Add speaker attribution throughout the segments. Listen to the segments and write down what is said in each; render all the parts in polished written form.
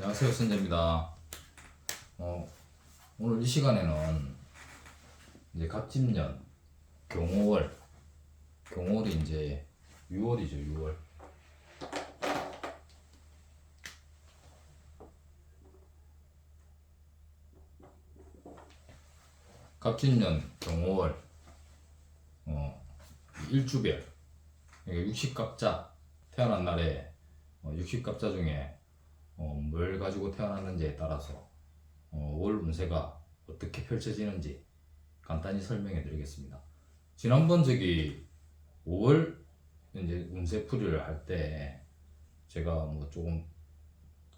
Speaker 1: 안녕하세요, 선재입니다. 오늘 이 시간에는 이제 갑진년 경호월이 이제 6월이죠, 6월. 갑진년 경호월, 일주별, 그러니까 60갑자 태어난 날에 60갑자 중에 뭘 가지고 태어났는지에 따라서 월 운세가 어떻게 펼쳐지는지 간단히 설명해 드리겠습니다. 지난번 5월 이제 운세풀이를 할 때 제가 뭐 조금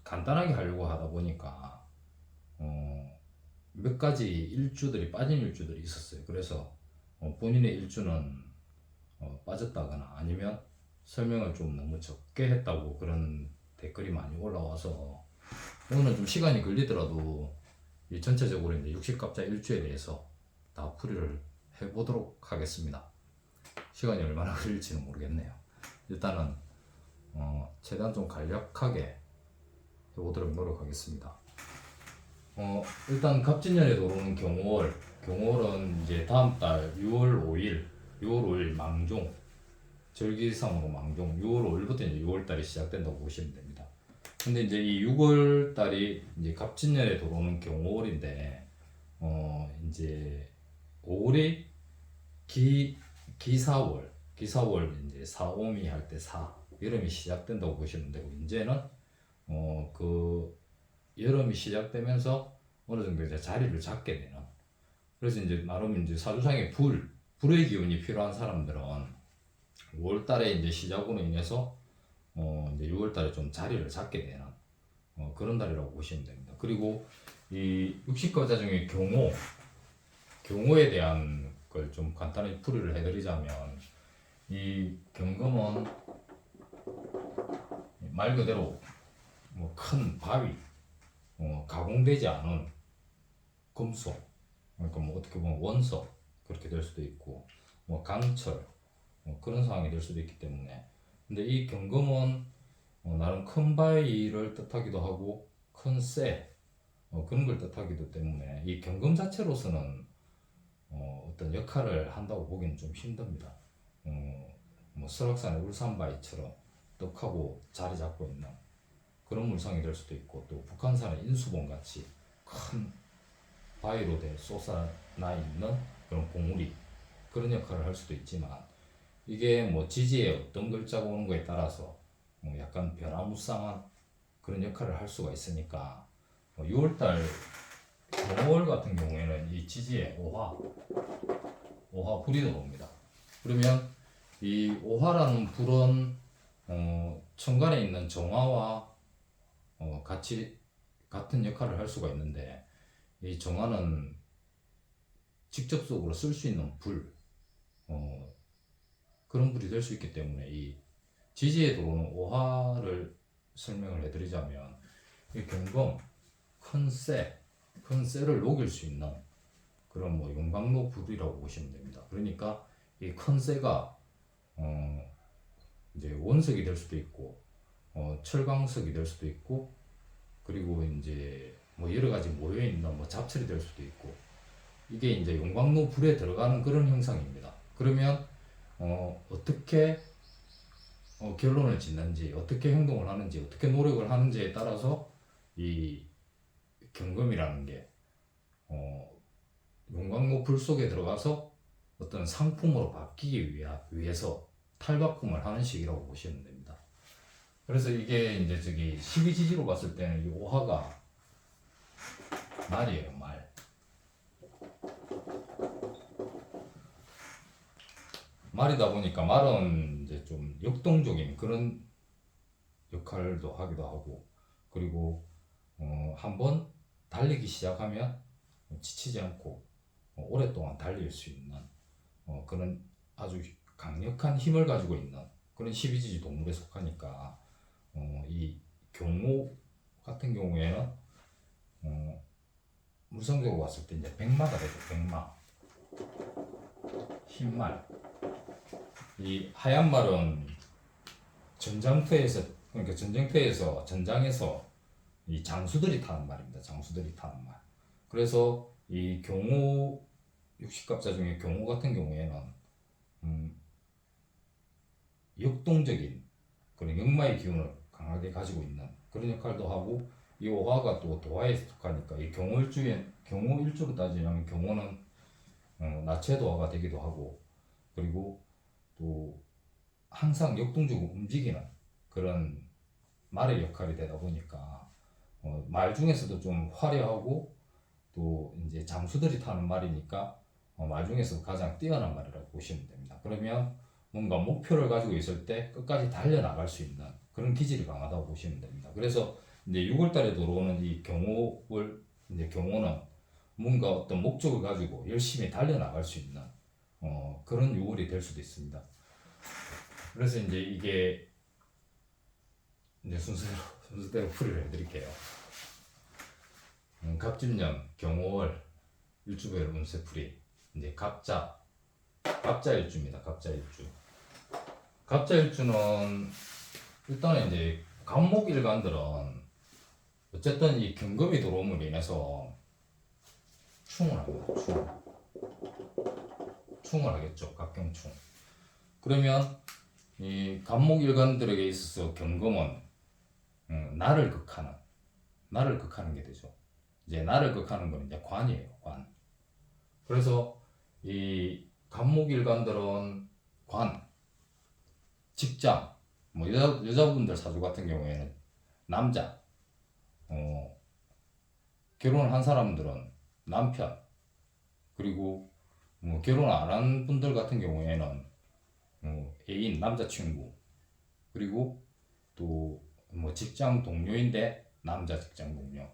Speaker 1: 간단하게 하려고 하다 보니까 몇 가지 일주들이 빠진 일주들이 있었어요. 그래서 본인의 일주는 빠졌다거나 아니면 설명을 좀 너무 적게 했다고 그런 댓글이 많이 올라와서 오늘 좀 시간이 걸리더라도 이 전체적으로 이제 60갑자 일주에 대해서 다 풀이를 해보도록 하겠습니다. 시간이 얼마나 걸릴지는 모르겠네요. 일단은 최대한 좀 간략하게 해보도록 노력하겠습니다. 일단 갑진년에 들어오는 경호월은 이제 다음 달 6월 5일 망종, 절기상으로 망종, 6월 5일부터 이제 6월달이 시작된다고 보시면 됩니다. 근데 이제 이 6월달이 이제 갑진년에 들어오는 경호월인데, 이제 5월이 기사월 이제 사오미 할 때 여름이 시작된다고 보시면 되고, 이제는 그 여름이 시작되면서 어느 정도 이제 자리를 잡게 되는. 그래서 이제 나름 이제 사주상에 불의 기운이 필요한 사람들은 5월달에 이제 시작으로 인해서 이제 6월달에 좀 자리를 잡게 되는 그런 달이라고 보시면 됩니다. 그리고 이 60갑자 중에 경호에 대한 걸 좀 간단히 풀이를 해드리자면, 이 경금은 말 그대로 뭐 큰 바위, 가공되지 않은 금속, 그러니까 뭐 어떻게 보면 원석 그렇게 될 수도 있고, 뭐 강철, 그런 상황이 될 수도 있기 때문에. 근데 이 경금은 나름 큰 바위를 뜻하기도 하고 큰 쇠, 그런 걸 뜻하기도 때문에 이 경금 자체로서는 어떤 역할을 한다고 보기는 좀 힘듭니다. 뭐 설악산의 울산바위처럼 떡하고 자리 잡고 있는 그런 물상이 될 수도 있고, 또 북한산의 인수봉 같이 큰 바위로 솟아나 있는 그런 봉우리, 그런 역할을 할 수도 있지만, 이게 뭐 지지에 어떤 글자가 오는 거에 따라서 약간 변화무쌍한 그런 역할을 할 수가 있으니까, 6월달 경월 같은 경우에는 이 지지에 오화 불이 들어옵니다. 그러면 이 오화라는 불은 천간에 있는 정화와 같은 역할을 할 수가 있는데, 이 정화는 직접적으로 쓸 수 있는 불, 그런 불이 될 수 있기 때문에 이 지지에 들어오는 오화를 설명을 해드리자면, 이 경금 큰 쇠를 녹일 수 있는 그런 뭐 용광로 불이라고 보시면 됩니다. 그러니까 이 큰 쇠가 이제 원석이 될 수도 있고 철광석이 될 수도 있고, 그리고 이제 뭐 여러 가지 모여 있는 뭐 잡철이 될 수도 있고, 이게 이제 용광로 불에 들어가는 그런 형상입니다. 그러면 어떻게 결론을 짓는지, 어떻게 행동을 하는지, 어떻게 노력을 하는지에 따라서 이 경금이라는 게 용광로 불 속에 들어가서 어떤 상품으로 바뀌기 위해서 탈바꿈을 하는 시기라고 보시면 됩니다. 그래서 이게 이제 12지지로 봤을 때는 이 오화가 말이에요, 말. 말이다 보니까 말은 이제 좀 역동적인 그런 역할도 하기도 하고, 그리고 한번 달리기 시작하면 지치지 않고 오랫동안 달릴 수 있는 그런 아주 강력한 힘을 가지고 있는 그런 12지지 동물에 속하니까, 이 경호 같은 경우에는 물성적으로 봤을 때 이제 백마가 되죠. 백마, 흰말. 이 하얀 말은 전장터에서, 그러니까 전쟁터에서 전장에서 이 장수들이 타는 말입니다. 장수들이 타는 말. 그래서 이 경호 육식갑자 중에 경호 같은 경우에는 역동적인 그런 역마의 기운을 강하게 가지고 있는 그런 역할도 하고, 이 오화가 또 도화에 속하니까 이 경호 일주로 따지면 경호는 나체도화가 되기도 하고, 그리고 또 항상 역동적으로 움직이는 그런 말의 역할이 되다 보니까 말 중에서도 좀 화려하고, 또 이제 장수들이 타는 말이니까 말 중에서 가장 뛰어난 말이라고 보시면 됩니다. 그러면 뭔가 목표를 가지고 있을 때 끝까지 달려나갈 수 있는 그런 기질이 강하다고 보시면 됩니다. 그래서 이제 6월달에 들어오는 이 경호를, 이제 경호는 뭔가 어떤 목적을 가지고 열심히 달려나갈 수 있는 그런 6월이 될 수도 있습니다. 그래서 이제 이게 이제 순서대로 풀이를 해드릴게요. 갑진년, 경호월, 일주별 운세풀이. 이제 갑자일주입니다. 갑자일주는 일단은 이제 간목일간들은 어쨌든 이 경금이 들어옴으로 인해서 충을 합니다. 충을 하겠죠. 갑경충. 그러면 이 간목일간들에게 있어서 경금은 나를 극하는 게 되죠. 이제 나를 극하는 건 이제 관이에요. 관. 그래서 이 간목일간들은 관, 직장, 뭐 여자분들 사주 같은 경우에는 남자, 결혼을 한 사람들은 남편, 그리고 뭐 결혼 안 한 분들 같은 경우에는 애인, 남자친구, 그리고 또 뭐 직장 동료인데 남자 직장 동료,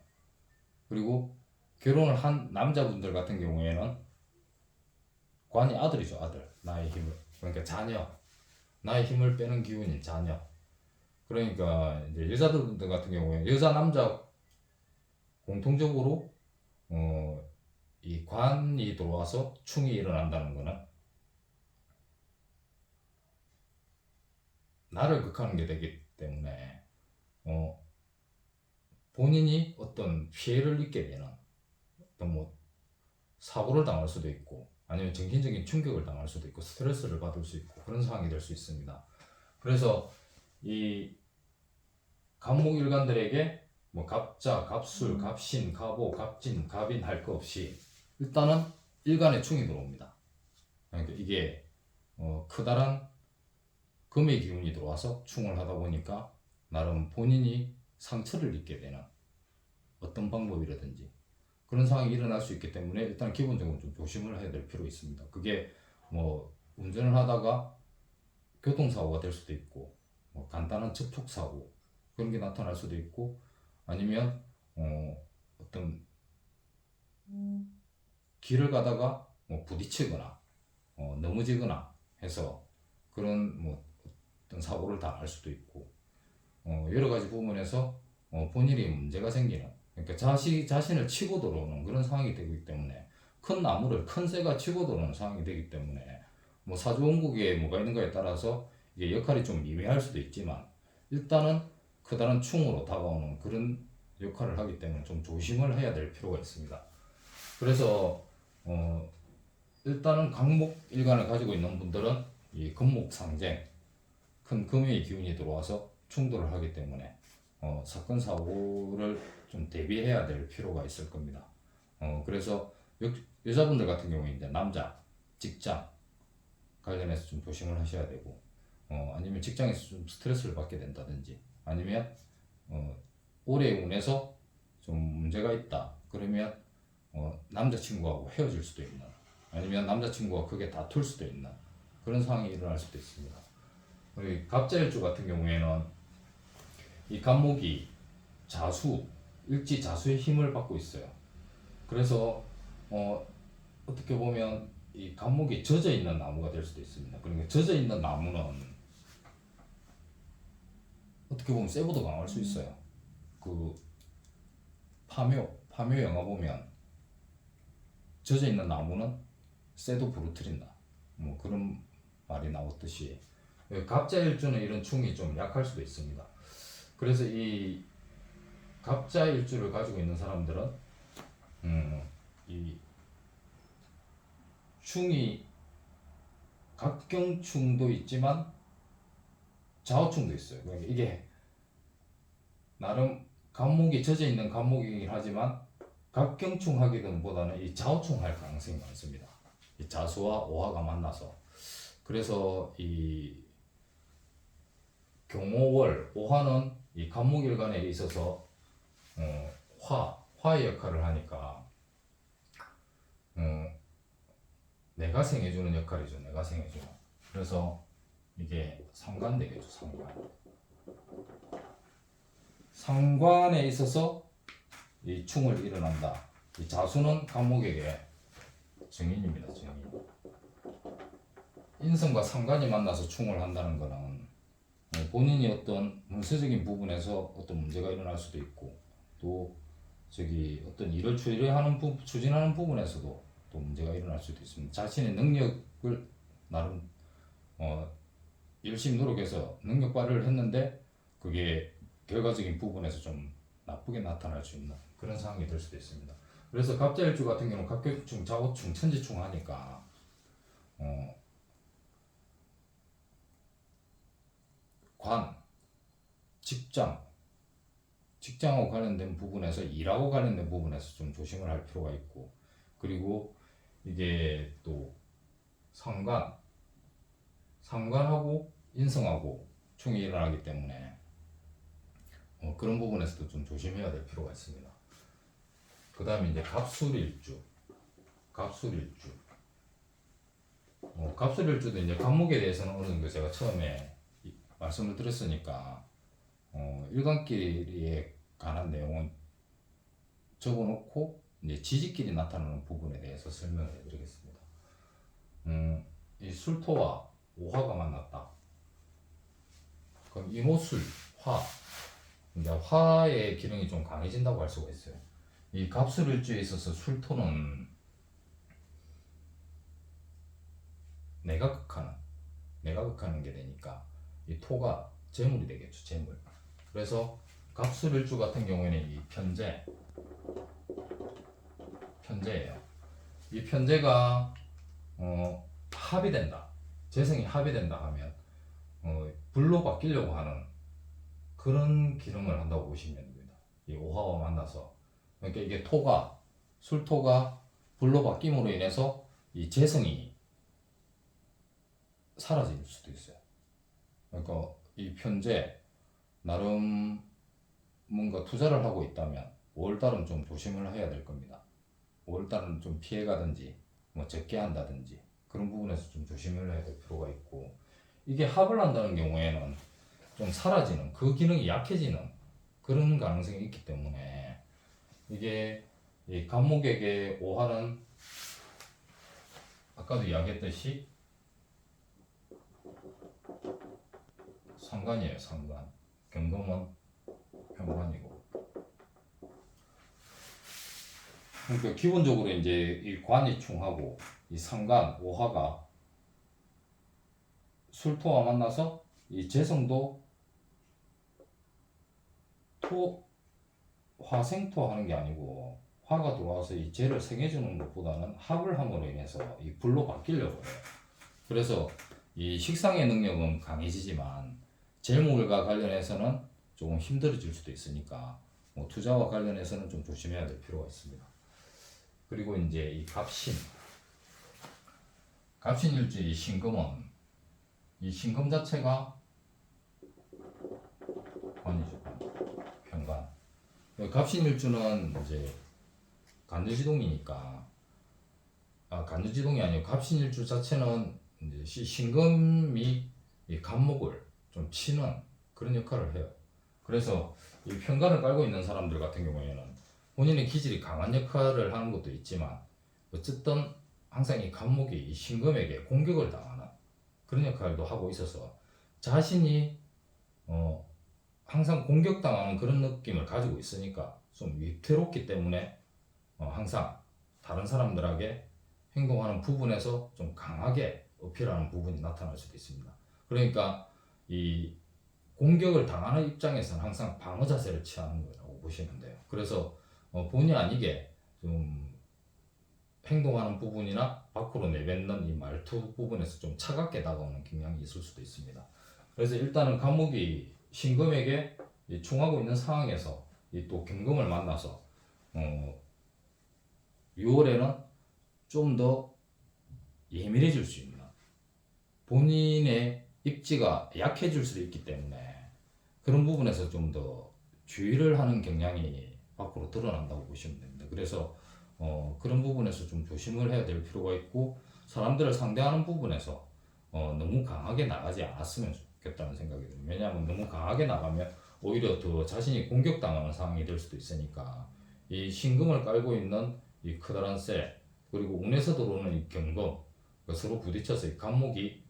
Speaker 1: 그리고 결혼을 한 남자분들 같은 경우에는 관이 아들이죠. 아들. 나의 힘을, 그러니까 자녀, 나의 힘을 빼는 기운인 자녀. 그러니까 이제 여자들 같은 경우에 여자 남자 공통적으로 이 관이 들어와서 충이 일어난다는 거는 나를 극하는 게 되기 때문에 본인이 어떤 피해를 입게 되는 어떤 뭐 사고를 당할 수도 있고, 아니면 정신적인 충격을 당할 수도 있고, 스트레스를 받을 수 있고, 그런 상황이 될 수 있습니다. 그래서 이 갑목일간들에게 뭐 갑자, 갑술, 갑신, 갑오, 갑진, 갑인 할 거 없이 일단은 일간에 충이 들어옵니다. 그러니까 이게 커다란 금의 기운이 들어와서 충을 하다 보니까 나름 본인이 상처를 입게 되는 어떤 방법이라든지 그런 상황이 일어날 수 있기 때문에 일단 기본적으로 좀 조심을 해야 될 필요가 있습니다. 그게 뭐 운전을 하다가 교통사고가 될 수도 있고, 뭐 간단한 접촉사고 그런 게 나타날 수도 있고, 아니면 어떤 길을 가다가 뭐 부딪히거나 넘어지거나 해서 그런 뭐 어떤 사고를 당할 수도 있고, 여러 가지 부분에서 본인이 문제가 생기는, 그러니까 자신을 치고 들어오는 그런 상황이 되기 때문에, 큰 나무를 큰 새가 치고 들어오는 상황이 되기 때문에 뭐 사주 원국에 뭐가 있는가에 따라서 이게 역할이 좀 미미할 수도 있지만 일단은 커다란 충으로 다가오는 그런 역할을 하기 때문에 좀 조심을 해야 될 필요가 있습니다. 그래서 일단은 강목 일간을 가지고 있는 분들은 이 금목 상쟁, 큰 금의 기운이 들어와서 충돌을 하기 때문에 사건 사고를 좀 대비해야 될 필요가 있을 겁니다. 그래서 여자분들 같은 경우에 이제 남자 직장 관련해서 좀 조심을 하셔야 되고, 아니면 직장에서 좀 스트레스를 받게 된다든지, 아니면 올해 운에서 좀 문제가 있다 그러면 남자친구하고 헤어질 수도 있는, 아니면 남자친구가 크게 다툴 수도 있는 그런 상황이 일어날 수도 있습니다. 우리 갑자일주 같은 경우에는 이 갑목이 자수, 일지자수의 힘을 받고 있어요. 그래서 어떻게 보면 이 갑목이 젖어 있는 나무가 될 수도 있습니다. 그러니까 젖어 있는 나무는 어떻게 보면 쇠보다 강할 수 있어요. 그 파묘 영화 보면 젖어 있는 나무는 쇠도 부러뜨린다, 뭐 그런 말이 나왔듯이 갑자일주는 이런 충이 좀 약할 수도 있습니다. 그래서 이 갑자 일주를 가지고 있는 사람들은 이 충이 갑경충도 있지만 좌우충도 있어요. 그러니까 이게 나름 간목이 젖어 있는 간목이긴 하지만 갑경충 하기보다는 이 좌우충 할 가능성이 많습니다. 이 자수와 오화가 만나서. 그래서 이 경오월 오화는 이 간목일간에 있어서 화의 역할을 하니까 내가 생해주는 역할이죠. 내가 생해주는. 그래서 이게 상관되겠죠. 상관에 있어서 이 충을 일어난다. 이 자수는 간목에게 증인입니다. 증인. 인성과 상관이 만나서 충을 한다는 것은 본인이 어떤 문서적인 부분에서 어떤 문제가 일어날 수도 있고, 또 어떤 일을 추진하는 부분에서도 또 문제가 일어날 수도 있습니다. 자신의 능력을 나름 열심히 노력해서 능력 발휘를 했는데 그게 결과적인 부분에서 좀 나쁘게 나타날 수 있는 그런 상황이 될 수도 있습니다. 그래서 갑자일주 같은 경우는 갑경충, 좌우충, 천지충 하니까 관, 직장하고 관련된 부분에서, 일하고 관련된 부분에서 좀 조심을 할 필요가 있고, 그리고 이게 또 상관하고 인성하고 충이 일어나기 때문에 그런 부분에서도 좀 조심해야 될 필요가 있습니다. 그 다음에 이제 갑술일주도 이제 간목에 대해서는 어느 정도 제가 처음에 말씀을 드렸으니까 일간끼리에 관한 내용은 적어놓고 이제 지지끼리 나타나는 부분에 대해서 설명을 해드리겠습니다. 이 술토와 오화가 만났다. 그럼 이모술, 이제 화의 기능이 좀 강해진다고 할 수가 있어요. 이 갑술일주에 있어서 술토는 내가 극하는 게 되니까 이 토가 재물이 되겠죠. 재물. 그래서 갑술일주 같은 경우에는 이 편재예요. 이 편재가 합이 된다. 재성이 합이 된다 하면 불로 바뀌려고 하는 그런 기능을 한다고 보시면 됩니다. 이 오화와 만나서, 그러니까 이게 술토가 불로 바뀜으로 인해서 이 재성이 사라질 수도 있어요. 그러니까 이 편재 나름 뭔가 투자를 하고 있다면 5월달은 좀 조심을 해야 될 겁니다. 5월달은 좀 피해가든지 뭐 적게 한다든지 그런 부분에서 좀 조심을 해야 될 필요가 있고, 이게 합을 한다는 경우에는 좀 사라지는, 그 기능이 약해지는 그런 가능성이 있기 때문에, 이게 이 간목에게 오화는 아까도 이야기했듯이 상관이에요. 상관. 경금은 편관이고. 그러니까 기본적으로 이제 이 관이 충하고 이 상관 오화가 술토와 만나서 이 재성도 화생토 하는 게 아니고 화가 들어와서 이 재를 생해주는 것보다는 합을 함으로 인해서 이 불로 바뀌려고 해요. 그래서 이 식상의 능력은 강해지지만 재물과 관련해서는 조금 힘들어질 수도 있으니까 뭐 투자와 관련해서는 좀 조심해야 될 필요가 있습니다. 그리고 이제 이 갑신일주 이 신금은, 이 신금 자체가 관이죠. 편관. 갑신일주는 이제 간유지동이니까, 간유지동이 아니고 갑신일주 자체는 이제 신금이 이 간목을 좀 치는 그런 역할을 해요. 그래서 이 편관을 깔고 있는 사람들 같은 경우에는 본인의 기질이 강한 역할을 하는 것도 있지만, 어쨌든 항상 이 간목이 이 신금에게 공격을 당하는 그런 역할도 하고 있어서 자신이 항상 공격당하는 그런 느낌을 가지고 있으니까 좀 위태롭기 때문에 항상 다른 사람들에게 행동하는 부분에서 좀 강하게 어필하는 부분이 나타날 수도 있습니다. 그러니까 이 공격을 당하는 입장에서는 항상 방어 자세를 취하는 거라고 보시면 돼요. 그래서 본의 아니게 좀 행동하는 부분이나 밖으로 내뱉는 이 말투 부분에서 좀 차갑게 다가오는 경향이 있을 수도 있습니다. 그래서 일단은 간목이 신금에게 충하고 있는 상황에서 또 경금을 만나서 6월에는 좀 더 예민해질 수 있는, 본인의 입지가 약해질 수도 있기 때문에 그런 부분에서 좀 더 주의를 하는 경향이 밖으로 드러난다고 보시면 됩니다. 그래서 그런 부분에서 좀 조심을 해야 될 필요가 있고, 사람들을 상대하는 부분에서 너무 강하게 나가지 않았으면 좋겠다는 생각이 듭니다. 왜냐하면 너무 강하게 나가면 오히려 더 자신이 공격당하는 상황이 될 수도 있으니까, 이 신금을 깔고 있는 이 커다란 셀, 그리고 운에서 들어오는 이 경금, 서로 부딪혀서 이 간목이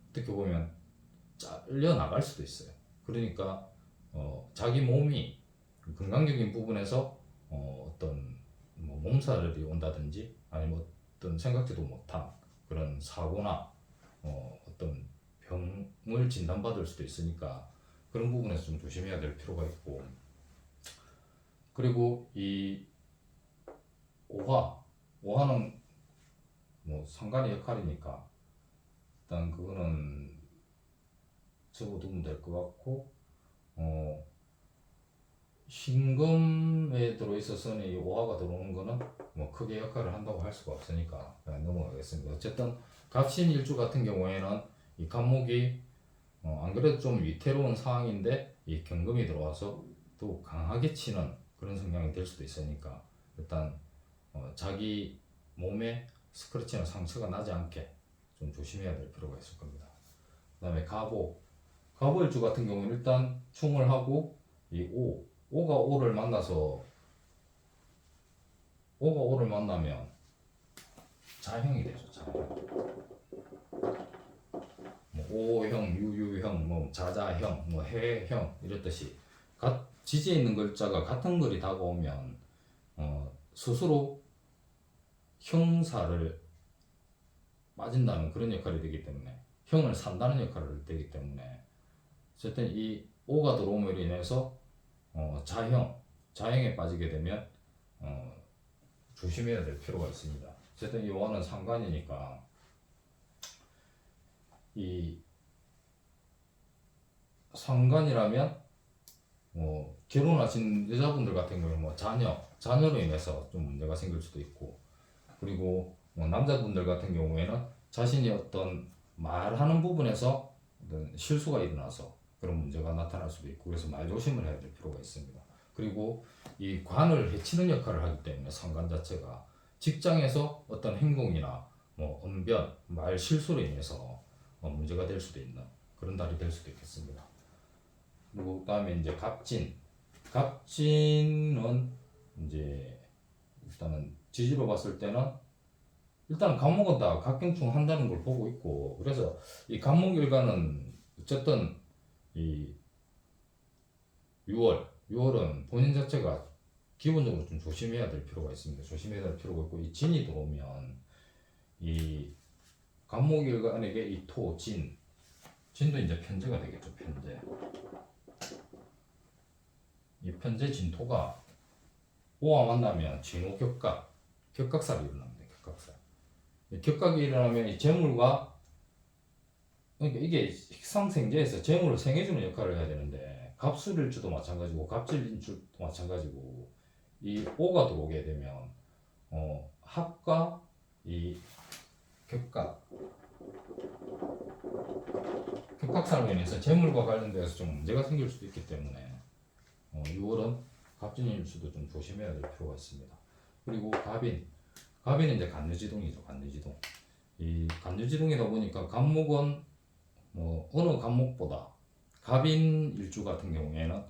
Speaker 1: 어떻게 보면 잘려 나갈 수도 있어요. 그러니까 자기 몸이 건강적인 부분에서 어떤 뭐 몸살이 온다든지 아니면 어떤 생각지도 못한 그런 사고나 어떤 병을 진단받을 수도 있으니까 그런 부분에서 좀 조심해야 될 필요가 있고, 그리고 이 오화는 뭐 상관의 역할이니까 일단 그거는 접어두면 될 것 같고, 신금에 들어 있어서는 이 오화가 들어오는 거는 뭐 크게 역할을 한다고 할 수가 없으니까 그냥 넘어가겠습니다. 어쨌든 갑신일주 같은 경우에는 이 간목이 안 그래도 좀 위태로운 상황인데 이 경금이 들어와서 또 강하게 치는 그런 성향이 될 수도 있으니까 일단 자기 몸에 스크래치나 상처가 나지 않게 좀 조심해야 될 필요가 있을 겁니다. 그 다음에 가보일주 같은 경우는 일단 충을 하고 이 오가 오를 만나서, 오가 오를 만나면 자형이 되죠. 자형. 뭐 오형, 유유형, 뭐 자자형, 뭐 해형 이랬듯이 지지에 있는 글자가 같은 글이 다가오면 스스로 형사를 빠진다는 그런 역할이 되기 때문에, 형을 산다는 역할을 되기 때문에 어쨌든 이 오가 들어옴으로 인해서 자형에 빠지게 되면 조심해야 될 필요가 있습니다. 어쨌든 이 오는 상관이니까 이 상관이라면 결혼하신 여자분들 같은 경우는 뭐 자녀로 인해서 좀 문제가 생길 수도 있고, 그리고 남자분들 같은 경우에는 자신이 어떤 말하는 부분에서 어떤 실수가 일어나서 그런 문제가 나타날 수도 있고, 그래서 말 조심을 해야 될 필요가 있습니다. 그리고 이 관을 해치는 역할을 하기 때문에 상관 자체가 직장에서 어떤 행동이나 뭐 언변, 말 실수로 인해서 문제가 될 수도 있는 그런 달이 될 수도 있겠습니다. 그리고 그다음에 이제 갑진은 이제 일단은 지지로 봤을 때는 일단 간목은 다 갑경충 한다는 걸 보고 있고, 그래서 이 간목일가는 어쨌든 이 6월은 본인 자체가 기본적으로 좀 조심해야 될 필요가 있습니다. 조심해야 될 필요가 있고, 이 진이 들어오면 이 간목일간에게 이 진도 이제 편제가 되겠죠. 이 편제 진토가 오와 만나면 진호 격각살이 일어납니다. 격각이 일어나면 이 재물과, 그러니까 이게 식상생재에서 재물을 생해주는 역할을 해야 되는데, 갑술일주도 마찬가지고 갑질일주도 마찬가지고, 이 오가 들어오게 되면 합과 이 격각사로 인해서 재물과 관련돼서 좀 문제가 생길 수도 있기 때문에 6월은 갑진일주도 좀 조심해야 될 필요가 있습니다. 그리고 갑인은 이제 간유지동이죠. 이 간유지동이다 보니까 간목은 뭐 어느 간목보다 갑인 일주 같은 경우에는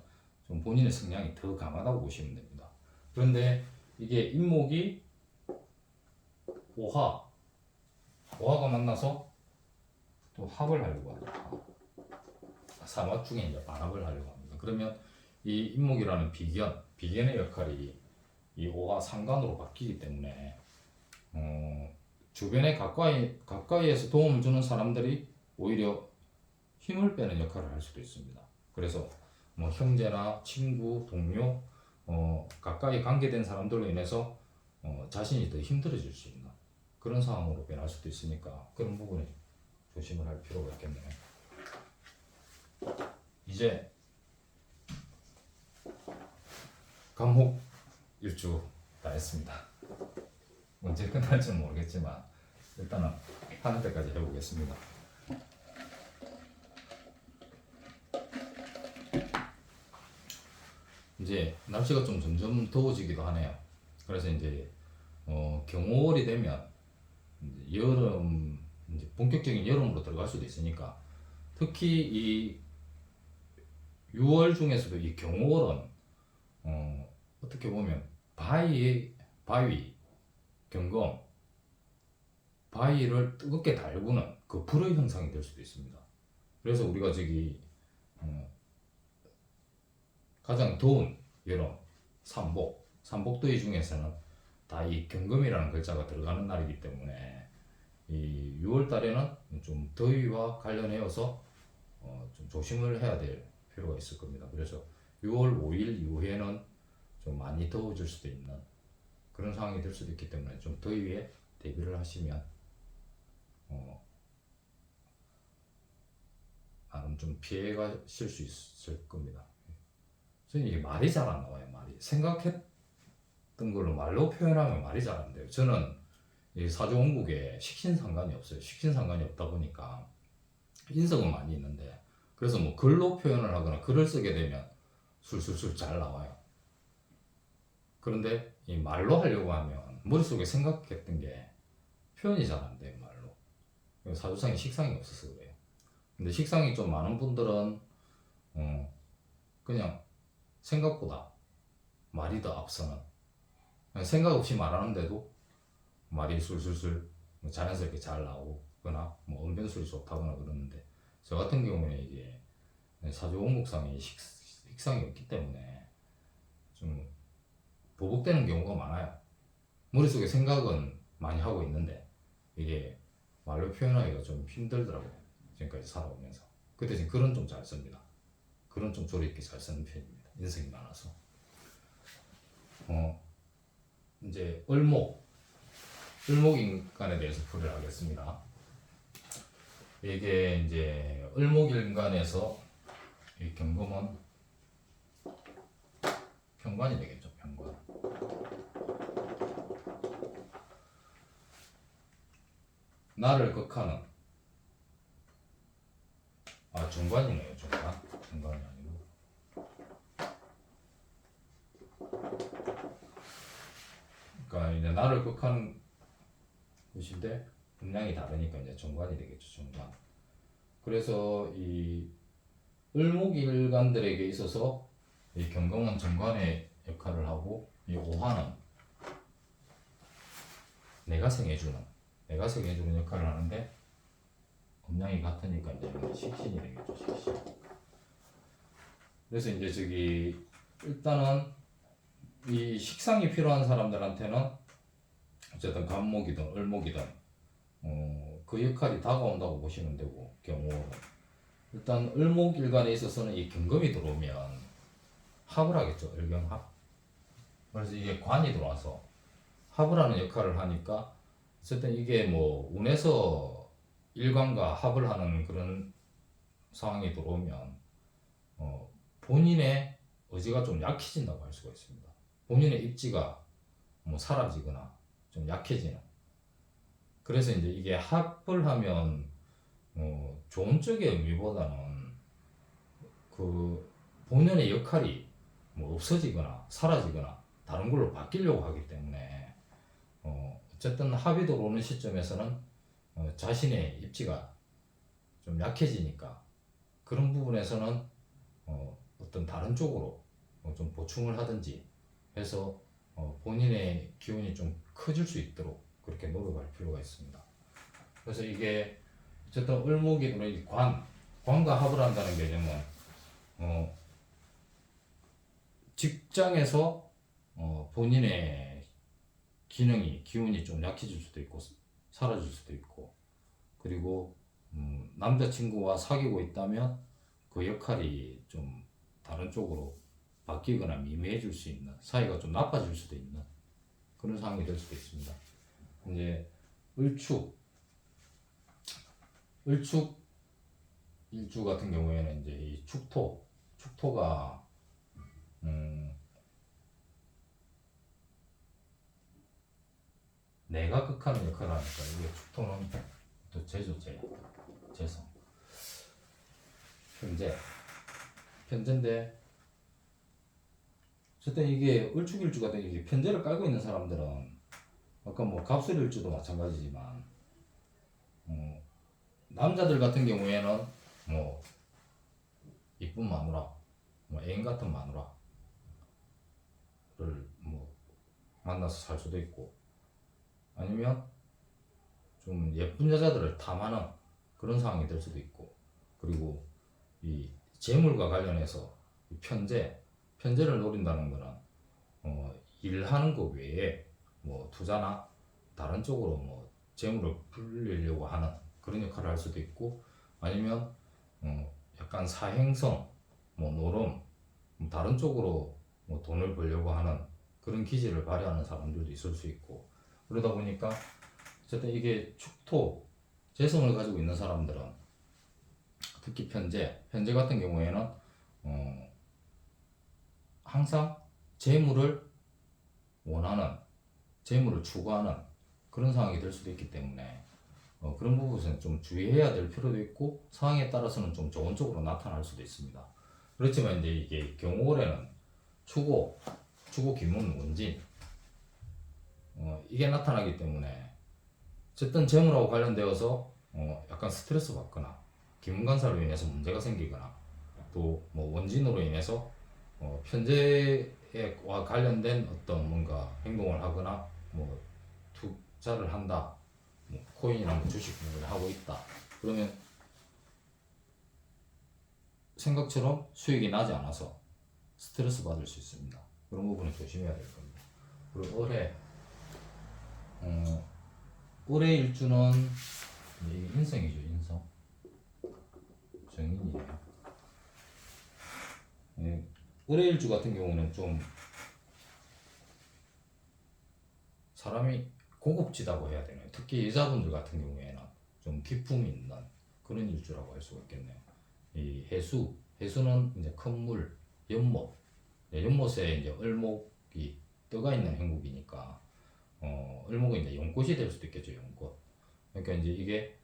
Speaker 1: 좀 본인의 성향이 더 강하다고 보시면 됩니다. 그런데 이게 인목이 오화가 만나서 또 합을 하려고 하죠. 사막 중에 이제 반합을 하려고 합니다. 그러면 이 인목이라는 비견의 역할이 이 오화 상관으로 바뀌기 때문에 주변에 가까이에서 도움을 주는 사람들이 오히려 힘을 빼는 역할을 할 수도 있습니다. 그래서 뭐 형제나 친구, 동료 가까이 관계된 사람들로 인해서 자신이 더 힘들어질 수 있는 그런 상황으로 변할 수도 있으니까 그런 부분에 조심을 할 필요가 있겠네요. 이제 간목 일주 다 했습니다. 언제 끝날지는 모르겠지만 일단은 하는 때까지 해보겠습니다. 이제 날씨가 좀 점점 더워지기도 하네요. 그래서 이제 경호월이 되면 이제 여름, 이제 본격적인 여름으로 들어갈 수도 있으니까 특히 이 6월 중에서도 이 경호월은 어떻게 보면 바위, 경검, 바위를 뜨겁게 달구는 그 불의 현상이 될 수도 있습니다. 그래서 우리가 저기 가장 더운 여름 삼복더위 중에서는 다 이 경금이라는 글자가 들어가는 날이기 때문에 이 6월 달에는 좀 더위와 관련해서 좀 조심을 해야 될 필요가 있을 겁니다. 그래서 6월 5일 이후에는 좀 많이 더워질 수도 있는 그런 상황이 될 수도 있기 때문에 좀 더위에 대비를 하시면 나름 좀 피해가실 수 있을 겁니다. 저는 이게 말이 잘 안 나와요. 말이 생각했던 걸로 말로 표현하면 말이 잘 안 돼요. 저는 이 사주원국에 식신상관이 없어요. 식신상관이 없다 보니까 인성은 많이 있는데 그래서 뭐 글로 표현을 하거나 글을 쓰게 되면 술술술 잘 나와요. 그런데 이 말로 하려고 하면 머릿속에 생각했던 게 표현이 잘 안 돼요. 말로. 사주상에 식상이 없어서 그래요. 근데 식상이 좀 많은 분들은 그냥 생각보다 말이 더 앞서는 생각 없이 말하는데도 말이 술술술 자연스럽게 잘 나오거나 뭐 언변술이 좋다거나 그러는데 저 같은 경우에 이게 사주원국상에 식상이 없기 때문에 좀 보복되는 경우가 많아요. 머릿속에 생각은 많이 하고 있는데 이게 말로 표현하기가 좀 힘들더라고요. 지금까지 살아오면서. 그 대신 글은 좀 잘 씁니다. 글은 좀 조리 있게 잘 쓰는 편입니다. 인성이 많아서. 이제 을목인간에 대해서 풀이를 하겠습니다. 이게 이제 을목인간에서 이 경금은 편관이 되겠죠. 편관. 나를 극하는 정관이네요. 정관이 아니고 그러니까 이제 나를 극하는 것인데 분량이 다르니까 이제 정관이 되겠죠. 정관. 그래서 이 을목일간들에게 있어서 이 경금은 정관의 역할을 하고 이 오화는 내가 생해주는 역할을 하는데 음양이 같으니까 이제 식신이 되겠죠. 식신. 그래서 이제 저기 일단은 이 식상이 필요한 사람들한테는 어쨌든 간목이든 을목이든 그 역할이 다가온다고 보시면 되고 경우는 일단 을목일간에 있어서는 이 경금이 들어오면 합을 하겠죠. 을경합. 그래서 이게 관이 들어와서 합을 하는 역할을 하니까 어쨌든 이게 뭐 운에서 일관과 합을 하는 그런 상황이 들어오면 본인의 의지가 좀 약해진다고 할 수가 있습니다. 본인의 입지가 뭐 사라지거나 좀 약해지는. 그래서 이제 이게 합을 하면 좋은 쪽의 의미보다는 그 본연의 역할이 뭐 없어지거나 사라지거나 다른 걸로 바뀌려고 하기 때문에 어쨌든 합이 들어오는 시점에서는 자신의 입지가 좀 약해지니까 그런 부분에서는 어떤 다른 쪽으로 좀 보충을 하든지 해서 본인의 기운이 좀 커질 수 있도록 그렇게 노력할 필요가 있습니다. 그래서 이게 어쨌든 을목이 관과 합을 한다는 개념은 직장에서 본인의 기운이 좀 약해질 수도 있고 사라질 수도 있고 그리고 남자친구와 사귀고 있다면 그 역할이 좀 다른 쪽으로 바뀌거나 미미해질 수 있는, 사이가 좀 나빠질 수도 있는 그런 상황이 될 수도 있습니다. 이제 을축 일주 같은 경우에는 이제 이 축토가 내가 극하는 역할을 하니까 이게 축토는 또 제조제야. 재성 편제인데 어쨌든 이게 을축일주가 되게 편제를 깔고 있는 사람들은 아까 뭐 갑술일주도 마찬가지지만 남자들 같은 경우에는 뭐 이쁜 마누라, 뭐 애인 같은 마누라를 뭐 만나서 살 수도 있고, 아니면 좀 예쁜 여자들을 탐하는 그런 상황이 될 수도 있고, 그리고 이 재물과 관련해서 이 편제를 노린다는 거는 일하는 것 외에 뭐 투자나 다른 쪽으로 뭐 재물을 불리려고 하는 그런 역할을 할 수도 있고, 아니면 약간 사행성, 뭐 노름, 다른 쪽으로 뭐 돈을 벌려고 하는 그런 기질을 발휘하는 사람들도 있을 수 있고, 그러다 보니까 어쨌든 이게 축토, 재성을 가지고 있는 사람들은 특히 편제 같은 경우에는 항상 재물을 원하는, 재물을 추구하는 그런 상황이 될 수도 있기 때문에 그런 부분에서는 좀 주의해야 될 필요도 있고, 상황에 따라서는 좀 좋은 쪽으로 나타날 수도 있습니다. 그렇지만 이제 이게 경호월에는 추고, 기문, 원진 이게 나타나기 때문에 어쨌든 재물하고 관련되어서 약간 스트레스 받거나 기문간사로 인해서 문제가 생기거나, 또 뭐 원진으로 인해서 편제와 관련된 어떤 뭔가 행동을 하거나 뭐 투자를 한다, 뭐 코인이나 뭐 주식을 하고 있다 그러면 생각처럼 수익이 나지 않아서 스트레스 받을 수 있습니다. 그런 부분은 조심해야 될 겁니다. 그리고 올해 일주는 이게 인성이죠. 인성 정인이에요. 올해 일주 같은 경우는 좀 사람이 고급지다고 해야 되나요? 특히 여자분들 같은 경우에는 좀 기품이 있는 그런 일주라고 할 수가 있겠네요. 이 해수는 이제 큰 물, 연못, 연못에 이제 을목이 떠가 있는 행국이니까 을목은 이제 연꽃이 될 수도 있겠죠. 연꽃. 그러니까 이제 이게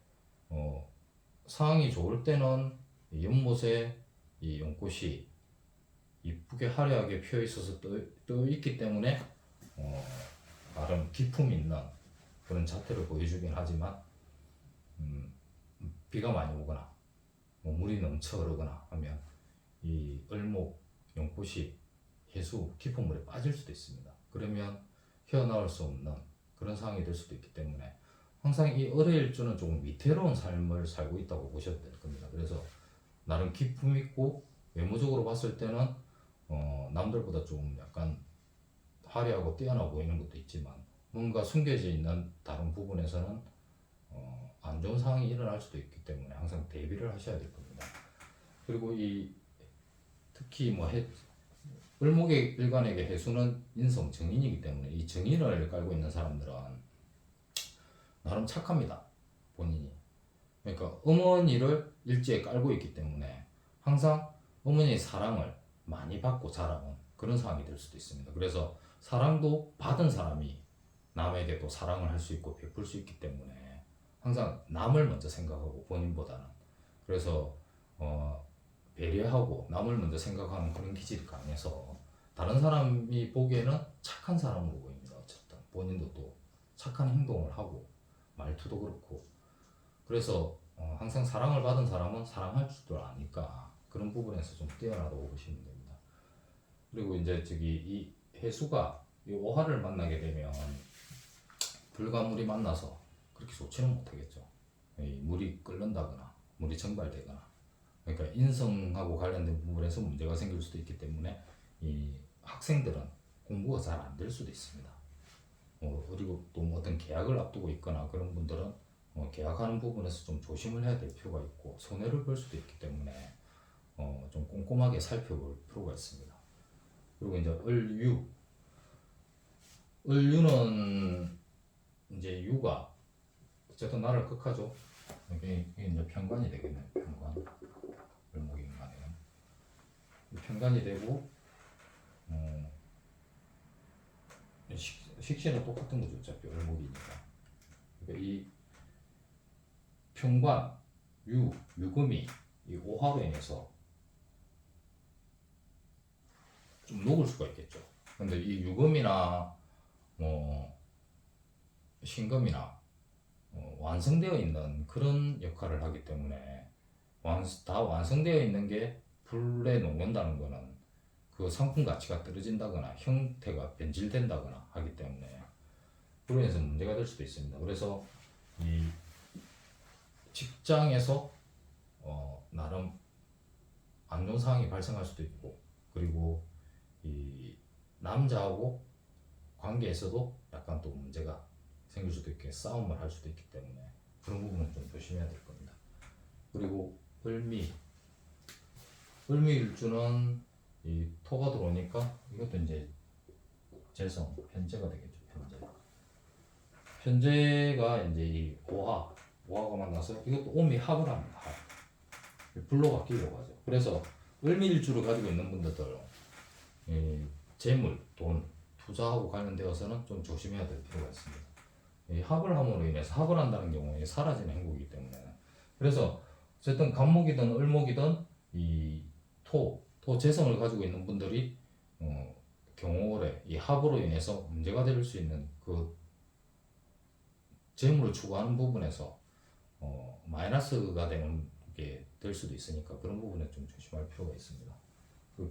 Speaker 1: 상황이 좋을 때는 연못에 이 연꽃이 이쁘게 화려하게 피어 있어서 떠 있기 때문에 나름 기품 있는 그런 자태를 보여주긴 하지만 비가 많이 오거나 뭐 물이 넘쳐 흐르거나 하면 이 을목, 연꽃이 해수 깊은 물에 빠질 수도 있습니다. 그러면 헤어나올 수 없는 그런 상황이 될 수도 있기 때문에 항상 이 을의일주는 조금 위태로운 삶을 살고 있다고 보셔도 될 겁니다. 그래서 나름 기품 있고 외모적으로 봤을 때는 남들보다 좀 약간 화려하고 뛰어나 보이는 것도 있지만 뭔가 숨겨져 있는 다른 부분에서는 안 좋은 상황이 일어날 수도 있기 때문에 항상 대비를 하셔야 될 겁니다. 그리고 특히 뭐 을목의 일간에게 해수는 인성 정인이기 때문에 이 정인을 깔고 있는 사람들은 나름 착합니다. 본인이. 그러니까 어머니를 일지에 깔고 있기 때문에 항상 어머니의 사랑을 많이 받고 자라온 그런 상황이 될 수도 있습니다. 그래서 사랑도 받은 사람이 남에게 또 사랑을 할 수 있고 베풀 수 있기 때문에 항상 남을 먼저 생각하고 본인보다는, 그래서 배려하고 남을 먼저 생각하는 그런 기질이 강해서 다른 사람이 보기에는 착한 사람으로 보입니다. 어쨌든 본인도 또 착한 행동을 하고 말투도 그렇고, 그래서 항상 사랑을 받은 사람은 사랑할 줄도 아니까 그런 부분에서 좀 뛰어나다고 보시면 됩니다. 그리고 이제 이 해수가 이 오화를 만나게 되면 불과 물이 만나서 그렇게 좋지는 못하겠죠. 이 물이 끓는다거나 물이 증발되거나, 그러니까 인성하고 관련된 부분에서 문제가 생길 수도 있기 때문에 이 학생들은 공부가 잘 안 될 수도 있습니다. 그리고 또 어떤 계약을 앞두고 있거나 그런 분들은 계약하는 부분에서 좀 조심을 해야 될 필요가 있고 손해를 볼 수도 있기 때문에 좀 꼼꼼하게 살펴볼 필요가 있습니다. 그리고 이제 을유. 을유는 이제 유가 어쨌든 나를 극하죠. 이게 이제 편관이 되겠네요. 편관. 을목인간에는 편관이 되고 식신은 똑같은 거죠. 어차피 을목이니까. 그러니까 이 편관, 유금이 이 오화로 인해서 좀 녹을 수가 있겠죠. 근데 이 유금이나 신금이나 완성되어 있는 그런 역할을 하기 때문에 다 완성되어 있는 게 불에 녹는다는 거는 그 상품 가치가 떨어진다거나 형태가 변질된다거나 하기 때문에 그로 인해서 문제가 될 수도 있습니다. 그래서 이 직장에서 나름 안 좋은 상황이 발생할 수도 있고, 그리고 이 남자하고 관계에서도 약간 또 문제가 생길 수도 있게 싸움을 할 수도 있기 때문에 그런 부분은 좀 조심해야 될 겁니다. 그리고 을미일주는 이 토가 들어오니까 이것도 이제 재성 편재가 되겠죠. 편재가 이제 이 오화가 만나서 이것도 오미합을 합니다. 불로 바뀌려고 하죠. 그래서 을미일주를 가지고 있는 분들 재물, 돈, 투자하고 관련되어서는 좀 조심해야 될 필요가 있습니다. 이 합을 함으로 인해서 합을 한다는 경우에 사라지는 행복이기 때문에, 그래서 어쨌든 간목이든 을목이든 이 토 재성을 가지고 있는 분들이 경월에 이 합으로 인해서 문제가 될 수 있는 그 재물을 추구하는 부분에서 마이너스가 되는 게 될 수도 있으니까 그런 부분에 좀 조심할 필요가 있습니다. 그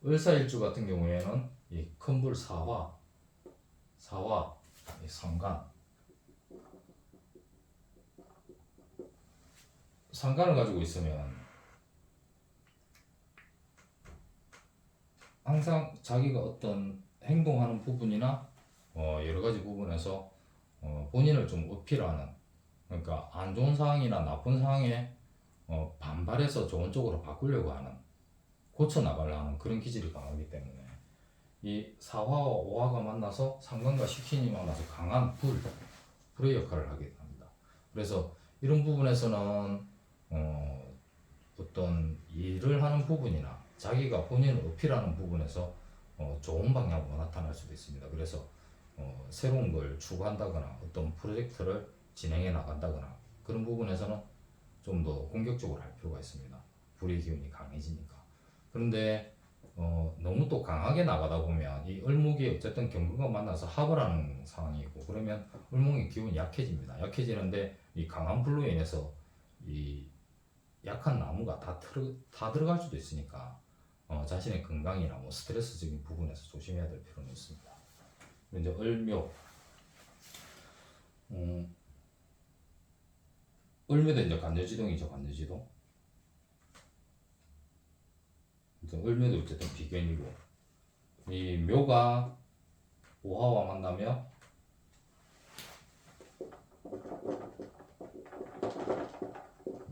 Speaker 1: 을사일주 같은 경우에는 이 큰불 사화, 이 상간을 가지고 있으면 항상 자기가 어떤 행동하는 부분이나 여러 가지 부분에서 본인을 좀 어필하는, 그러니까 안 좋은 상황이나 나쁜 상황에 반발해서 좋은 쪽으로 바꾸려고 하는, 고쳐 나가려고 하는 그런 기질이 강하기 때문에 이 사화와 오화가 만나서 상관과 식신이 만나서 강한 불의 역할을 하게 됩니다. 그래서 이런 부분에서는 어떤 일을 하는 부분이나 자기가 본인을 어필하는 부분에서 좋은 방향으로 나타날 수도 있습니다. 그래서 새로운 걸 추구한다거나 어떤 프로젝트를 진행해 나간다거나 그런 부분에서는 좀 더 공격적으로 할 필요가 있습니다. 불의 기운이 강해지니까. 그런데 너무 또 강하게 나가다 보면 이 을목이 어쨌든 경금과 만나서 합을 하는 상황이고, 그러면 을목의 기운이 약해집니다. 약해지는데 이 강한 불로 인해서 이 약한 나무가 다 들어갈 수도 있으니까 자신의 건강이나 뭐 스트레스적인 부분에서 조심해야 될 필요는 있습니다. 이제 을묘, 을묘도 이제 간여지동이죠. 간여지동. 을묘도 어쨌든 비견이고, 이 묘가 오화와 만나면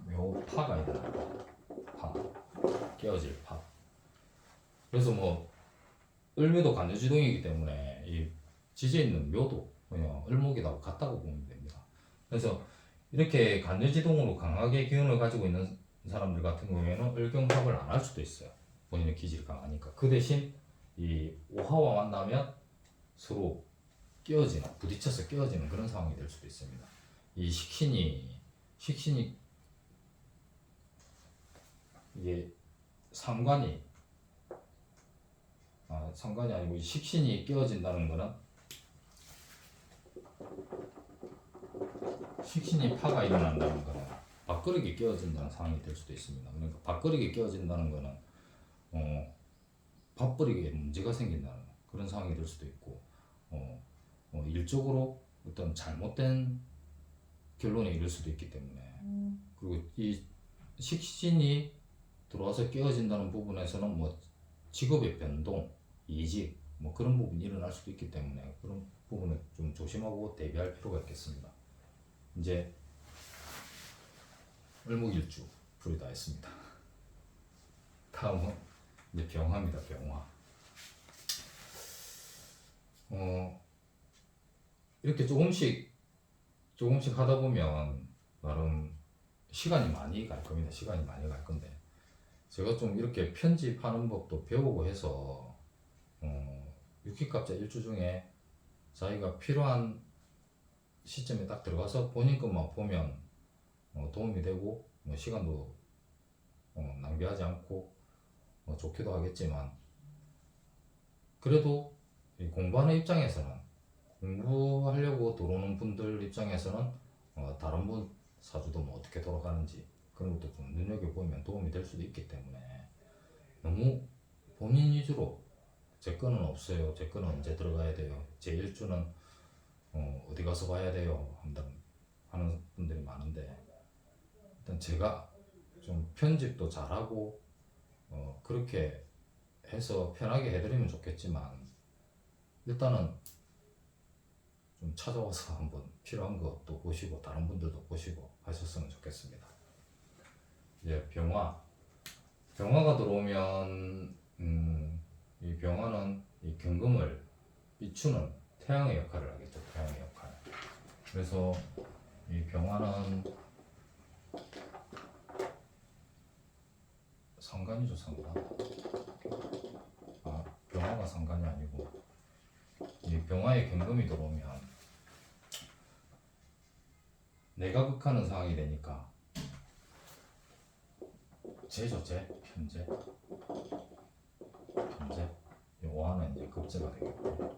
Speaker 1: 묘파가 일어납니다. 깨어질 파. 그래서 뭐 을묘도 간여지동이기 때문에 이 지지에 있는 묘도 그냥 을목이라고 같다고 보면 됩니다. 그래서 이렇게 간여지동으로 강하게 기운을 가지고 있는 사람들 같은 경우에는 을경합을 안 할 수도 있어요. 본인의 기질이 강하니까. 그 대신 이 오화와 만나면 서로 깨어지는, 부딪혀서 깨어지는 그런 상황이 될 수도 있습니다. 이 식신이 이게 상관이 아니고 식신이 깨어진다는 거는, 식신이 파가 일어난다는 거는 밥그릇이 깨어진다는 상황이 될 수도 있습니다. 그러니까 밥그릇이 깨어진다는 거는 밥벌이에 문제가 생긴다는 그런 상황이 될 수도 있고, 일적으로 어떤 잘못된 결론에 이를 수도 있기 때문에, 그리고 이 식신이 들어와서 깨어진다는 부분에서는 뭐 직업의 변동, 이직 뭐 그런 부분이 일어날 수도 있기 때문에 그런 부분을 좀 조심하고 대비할 필요가 있겠습니다. 이제 을목일주 불이 다 했습니다. 다음은 이제 병화입니다. 병화. 이렇게 조금씩 하다 보면 나름 시간이 많이 갈 겁니다. 시간이 많이 갈 건데 제가 좀 이렇게 편집하는 법도 배우고 해서 6기갑자 일주 중에 자기가 필요한 시점에 딱 들어가서 본인 것만 보면 도움이 되고 시간도 낭비하지 않고 좋기도 하겠지만 그래도 이 공부하는 입장에서는 공부하려고 들어오는 분들 입장에서는 다른 분 사주도 뭐 어떻게 돌아가는지 그런 것도 좀 눈여겨보면 도움이 될 수도 있기 때문에 너무 본인 위주로 제 거는 없어요, 제 거는 언제 들어가야 돼요, 제 일주는 어디 가서 봐야 돼요 하는 분들이 많은데 일단 제가 좀 편집도 잘하고 그렇게 해서 편하게 해드리면 좋겠지만 일단은 좀 찾아와서 한번 필요한 것도 보시고 다른 분들도 보시고 하셨으면 좋겠습니다. 이제 병화가 들어오면 이 병화는 이 경금을 비추는 태양의 역할을 하겠죠. 태양의 역할. 그래서 이 병화는 상관이죠. 상관. 병화가 상관이 아니고 이 병화에 경금이 들어오면 내가 극하는 상황이 되니까 제죠. 편제. 이 오화는 이제 급제가 되겠고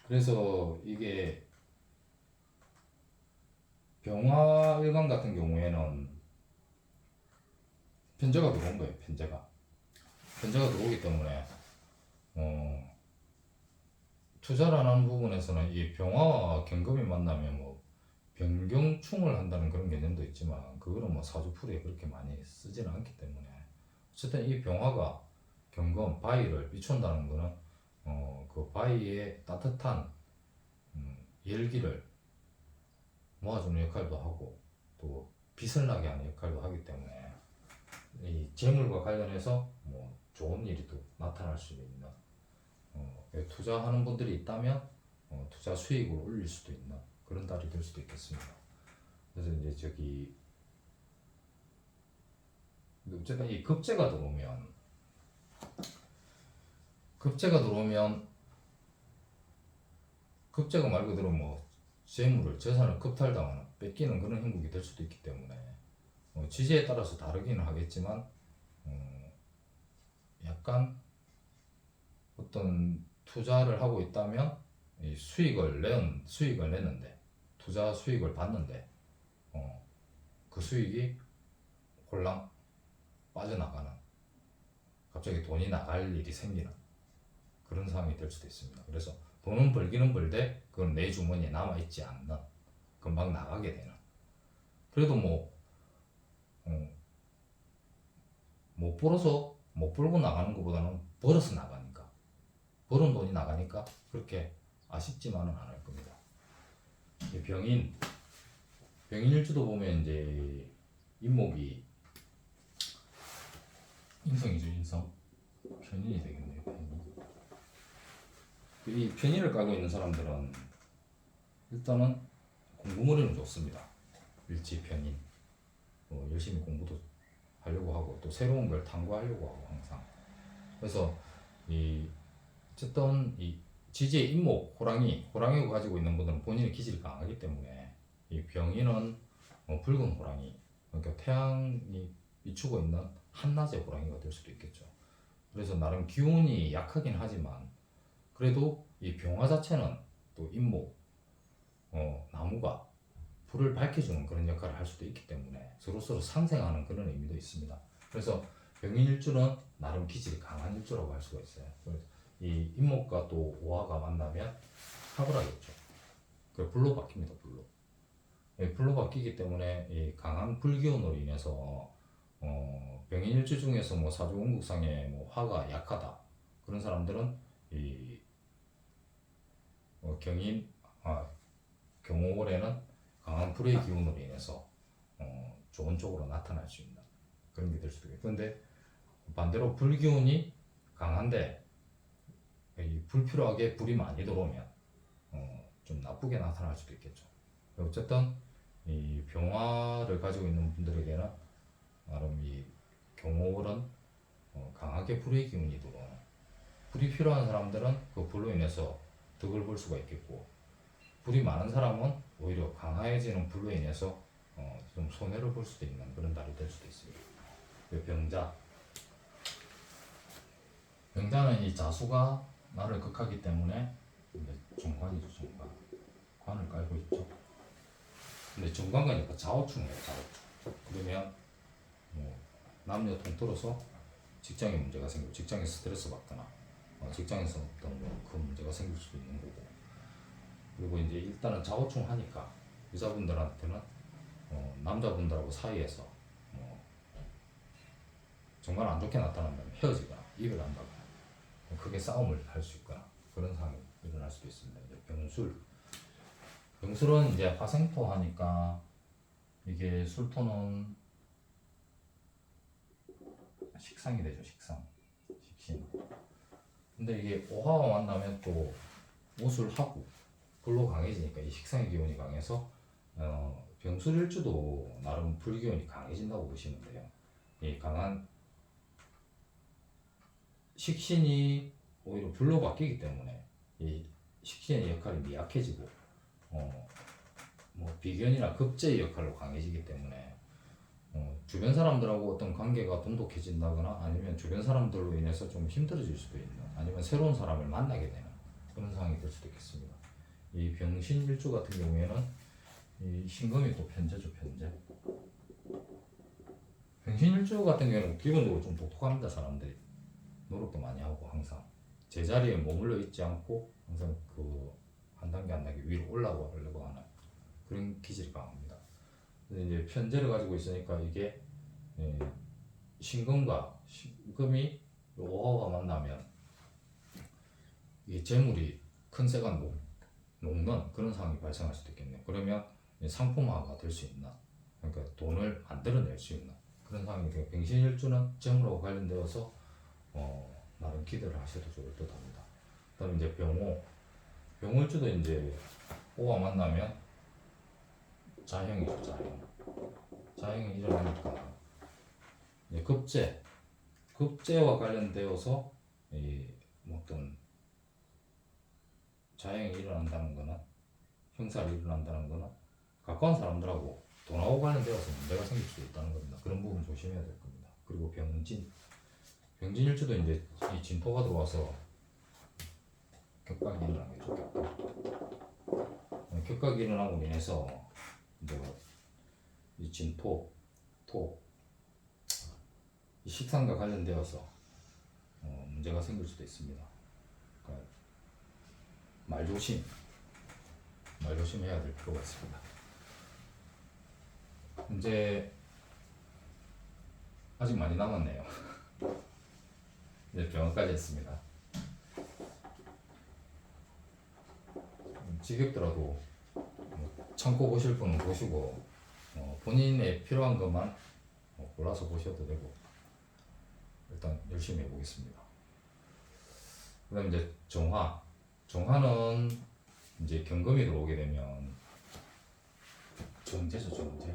Speaker 1: 그래서 이게 병화 일간 같은 경우에는 편제가 들어온 거예요. 편제가 들어오기 때문에 투자를 하는 부분에서는 이 병화와 경금이 만나면 뭐 변경충을 한다는 그런 개념도 있지만 그거는 뭐 사주풀이에 그렇게 많이 쓰지는 않기 때문에 어쨌든 이 병화가 경금 바위를 비춘다는 거는 그 바위의 따뜻한 열기를 모아주는 역할도 하고 또 빛을 나게 하는 역할도 하기 때문에 이 재물과 관련해서 뭐 좋은 일이 또 나타날 수 있는 투자하는 분들이 있다면 투자 수익을 올릴 수도 있는 그런 달이 될 수도 있겠습니다. 그래서 이제 어쨌든 이 급제가 들어오면 급제가 말 그대로 뭐 재산을 급탈당하는 뺏기는 그런 형국이 될 수도 있기 때문에 지지에 따라서 다르기는 하겠지만 약간 어떤 투자를 하고 있다면 이 수익을 내는데 투자 수익을 받는데 그 수익이 홀랑 빠져나가는 갑자기 돈이 나갈 일이 생기는 그런 상황이 될 수도 있습니다. 그래서 돈은 벌기는 벌되 그건 내 주머니에 남아있지 않는 금방 나가게 되는 그래도 못 벌고 나가는 것보다는 벌어서 나가니까 벌은 돈이 나가니까 그렇게 아쉽지만은 않을 겁니다. 병인일주도 보면 이제 인목이 인성이죠. 인성 편인이 되겠네요. 이 편인을 깔고 있는 사람들은 일단은 공부머리는 좋습니다. 일지편인 열심히 공부도 하려고 하고 또 새로운 걸 탐구하려고 하고 항상 그래서 어쨌든 이 지지의 인목 호랑이가 가지고 있는 분들은 본인의 기질이 강하기 때문에 이 병인은 붉은 호랑이 그러니까 태양이 비추고 있는 한낮의 호랑이가 될 수도 있겠죠. 그래서 나름 기운이 약하긴 하지만 그래도 이 병화 자체는 또 인목 나무가 불을 밝혀주는 그런 역할을 할 수도 있기 때문에 서로서로 상생하는 그런 의미도 있습니다. 그래서 병인일주는 나름 기질이 강한 일주라고 할 수가 있어요. 이 인목과 또 오화가 만나면 합을 하겠죠. 그 불로 바뀝니다. 불로 바뀌기 때문에 이 강한 불기운으로 인해서 병인일주 중에서 뭐 사주원국상에 뭐 화가 약하다 그런 사람들은 이 경호월에는 강한 불의 기운으로 인해서 좋은 쪽으로 나타날 수 있는 그런 게 될 수도 있고. 근데 반대로 불기운이 강한데 이 불필요하게 불이 많이 들어오면 좀 나쁘게 나타날 수도 있겠죠. 어쨌든 이 병화를 가지고 있는 분들에게는 나름 이 경호월은 강하게 불의 기운이 들어오는, 불이 필요한 사람들은 그 불로 인해서 덕을 볼 수가 있겠고, 불이 많은 사람은 오히려 강해지는 불로 인해서 좀 손해를 볼 수도 있는 그런 달이 될 수도 있습니다. 병자, 병자는 이 자수가 나를 극하기 때문에 정관이죠. 정관, 관을 깔고 있죠. 근데 정관과 약간 좌우충이에요. 좌우충. 그러면 뭐 남녀 통틀어서 직장에 문제가 생기고, 직장에 스트레스 받거나 직장에서 어떤 큰 문제가 생길 수도 있는 거고. 그리고 이제 일단은 좌우충 하니까 여자분들한테는 남자분들하고 사이에서 정말 안 좋게 나타난다면 헤어지거나 이별한다거나 크게 싸움을 할 수 있거나 그런 상황이 일어날 수도 있습니다. 이제 병술, 병술은 이제 화생토 하니까 이게 술토는 식상이 되죠. 식상, 식신. 근데 이게 오화와 만나면 또 오술하고 불로 강해지니까 이 식상의 기운이 강해서 병술일주도 나름 불기운이 강해진다고 보시면 돼요. 이 강한 식신이 오히려 불로 바뀌기 때문에 이 식신의 역할이 미약해지고 뭐 비견이나 급제의 역할로 강해지기 때문에 주변 사람들하고 어떤 관계가 돈독해진다거나 아니면 주변 사람들로 인해서 좀 힘들어질 수도 있는, 아니면 새로운 사람을 만나게 되는 그런 상황이 될 수도 있겠습니다. 이 병신일주 같은 경우에는 이 신금이 또 편제죠. 편제. 병신일주 같은 경우에는 기본적으로 좀 독특합니다. 사람들이 노력도 많이 하고 항상 제자리에 머물러 있지 않고 항상 그 한 단계 한 단계 위로 올라가려고 하는 그런 기질이 강합니다. 근데 이제 편제를 가지고 있으니까 이게 신금과 신금이 오화가 만나면 이 재물이 큰 새가 녹는 그런 상황이 발생할 수도 있겠네요. 그러면 상품화가 될 수 있는, 그러니까 돈을 만들어낼 수 있는 그런 상황이 되고, 병신일주는 재물하고 관련되어서 나름 기대를 하셔도 좋을 듯합니다. 그다음에 이제 병월주도 이제 오와 만나면 자형이죠. 자형이 일어나니까 이제 급제와 관련되어서 어떤 자형이 일어난다는 거는, 형살이 일어난다는 거는 가까운 사람들하고 돈하고 관련되어서 문제가 생길 수 있다는 겁니다. 그런 부분 조심해야 될 겁니다. 그리고 병진일주도 이제 이 진토가 들어와서 격각이 일어나겠죠. 격각이 일어나고 인해서 이제 이 진토, 이 식상과 관련되어서 문제가 생길 수도 있습니다. 그러니까 말조심해야 될 필요가 있습니다. 이제 아직 많이 남았네요. 이제 병원까지 했습니다. 지겹더라도 참고 보실 분은 보시고 본인의 필요한 것만 골라서 보셔도 되고, 일단 열심히 해보겠습니다. 그 다음 이제 정화는 이제 경금이 들어오게 되면 정제죠. 정제.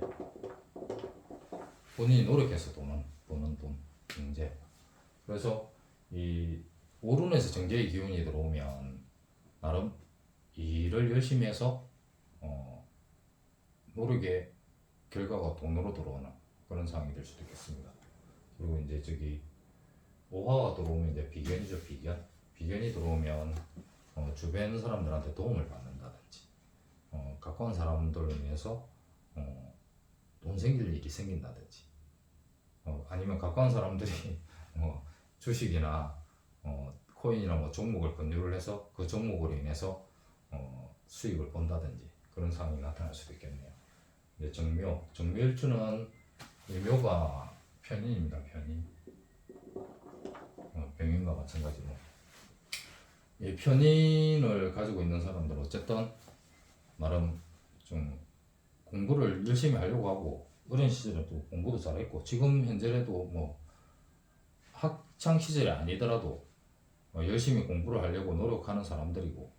Speaker 1: 본인이 노력해서 버는 돈, 정제. 그래서 이 오룬에서 정제의 기운이 들어오면 나름 일을 열심히 해서 노력의 결과가 돈으로 들어오는 그런 상황이 될 수도 있겠습니다. 그리고 이제 오화가 들어오면 이제 비견이죠. 비견이 들어오면 주변 사람들한테 도움을 받는다든지 가까운 사람들로 인해서 돈 생길 일이 생긴다든지 아니면 가까운 사람들이 주식이나 코인이나 뭐 종목을 권유를 해서 그 종목으로 인해서 수익을 본다든지 그런 상황이 나타날 수도 있겠네요. 이제 정묘일주는 묘가 편인입니다. 편인. 병인과 마찬가지로 이 편인을 가지고 있는 사람들은 어쨌든 나름 좀 공부를 열심히 하려고 하고 어린 시절에 또 공부도 잘했고 지금 현재라도 뭐 학창 시절이 아니더라도 열심히 공부를 하려고 노력하는 사람들이고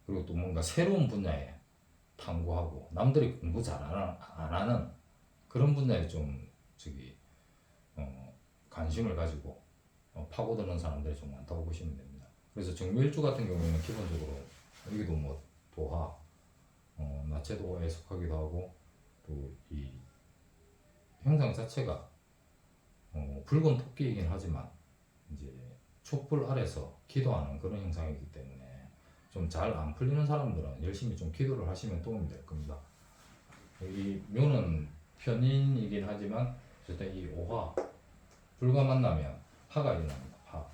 Speaker 1: 그리고 또 뭔가 새로운 분야에 탐구하고 남들이 공부 안 하는 그런 분야에 좀 관심을 가지고 파고드는 사람들이 좀 많다고 보시면 됩니다. 그래서 정묘일주 같은 경우에는 기본적으로 여기도 뭐 도화, 나체도에 속하기도 하고 또 이 형상 자체가 붉은 토끼이긴 하지만 이제 촛불 아래서 기도하는 그런 형상이기 때문에 좀 잘 안 풀리는 사람들은 열심히 좀 기도를 하시면 도움이 될 겁니다. 이 묘는 편인이긴 하지만 어쨌든 이 오화 불과 만나면 화가 일어납니다. 화.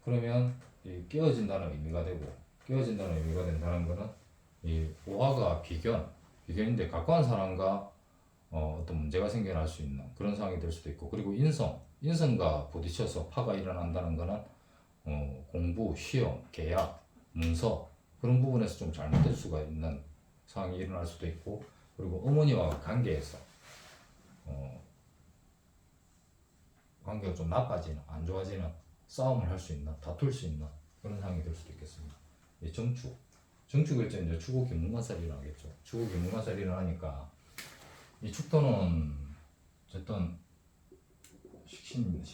Speaker 1: 그러면 이 깨어진다는 의미가 되고 깨어진다는 의미가 된다는 것은 이 오화가 비견인데 가까운 사람과 어떤 문제가 생겨날 수 있는 그런 상황이 될 수도 있고 그리고 인성과 부딪혀서 파가 일어난다는 것은 공부, 시험, 계약, 문서 그런 부분에서 좀 잘못될 수가 있는 상황이 일어날 수도 있고 그리고 어머니와 관계에서 관계가 좀 나빠지는 안 좋아지는 싸움을 할 수 있는 다툴 수 있는 그런 상황이 될 수도 있겠습니다. 정축일지 이제 추구 김문관살이 일어나겠죠. 추구 김문관살이 일어나니까 이 축토는 어쨌든 식신입니다.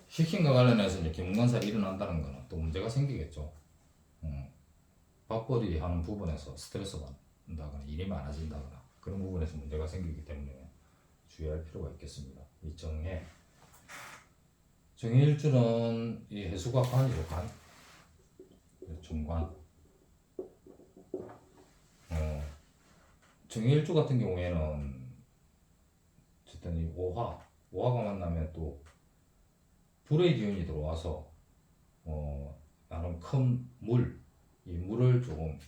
Speaker 1: 식신과 관련해서 이제 김문관살이 일어난다는 거는 또 문제가 생기겠죠. 밥벌이 하는 부분에서 스트레스 받는다거나 일이 많아진다거나 그런 부분에서 문제가 생기기 때문에 주의할 필요가 있겠습니다. 이 정해일주는 이 해수가 관이죠. 관 중관. 정해일주 같은 경우에는 어쨌든 이 오화가 만나면 또 불의 기운이 들어와서 나름 큰 이 물을 조금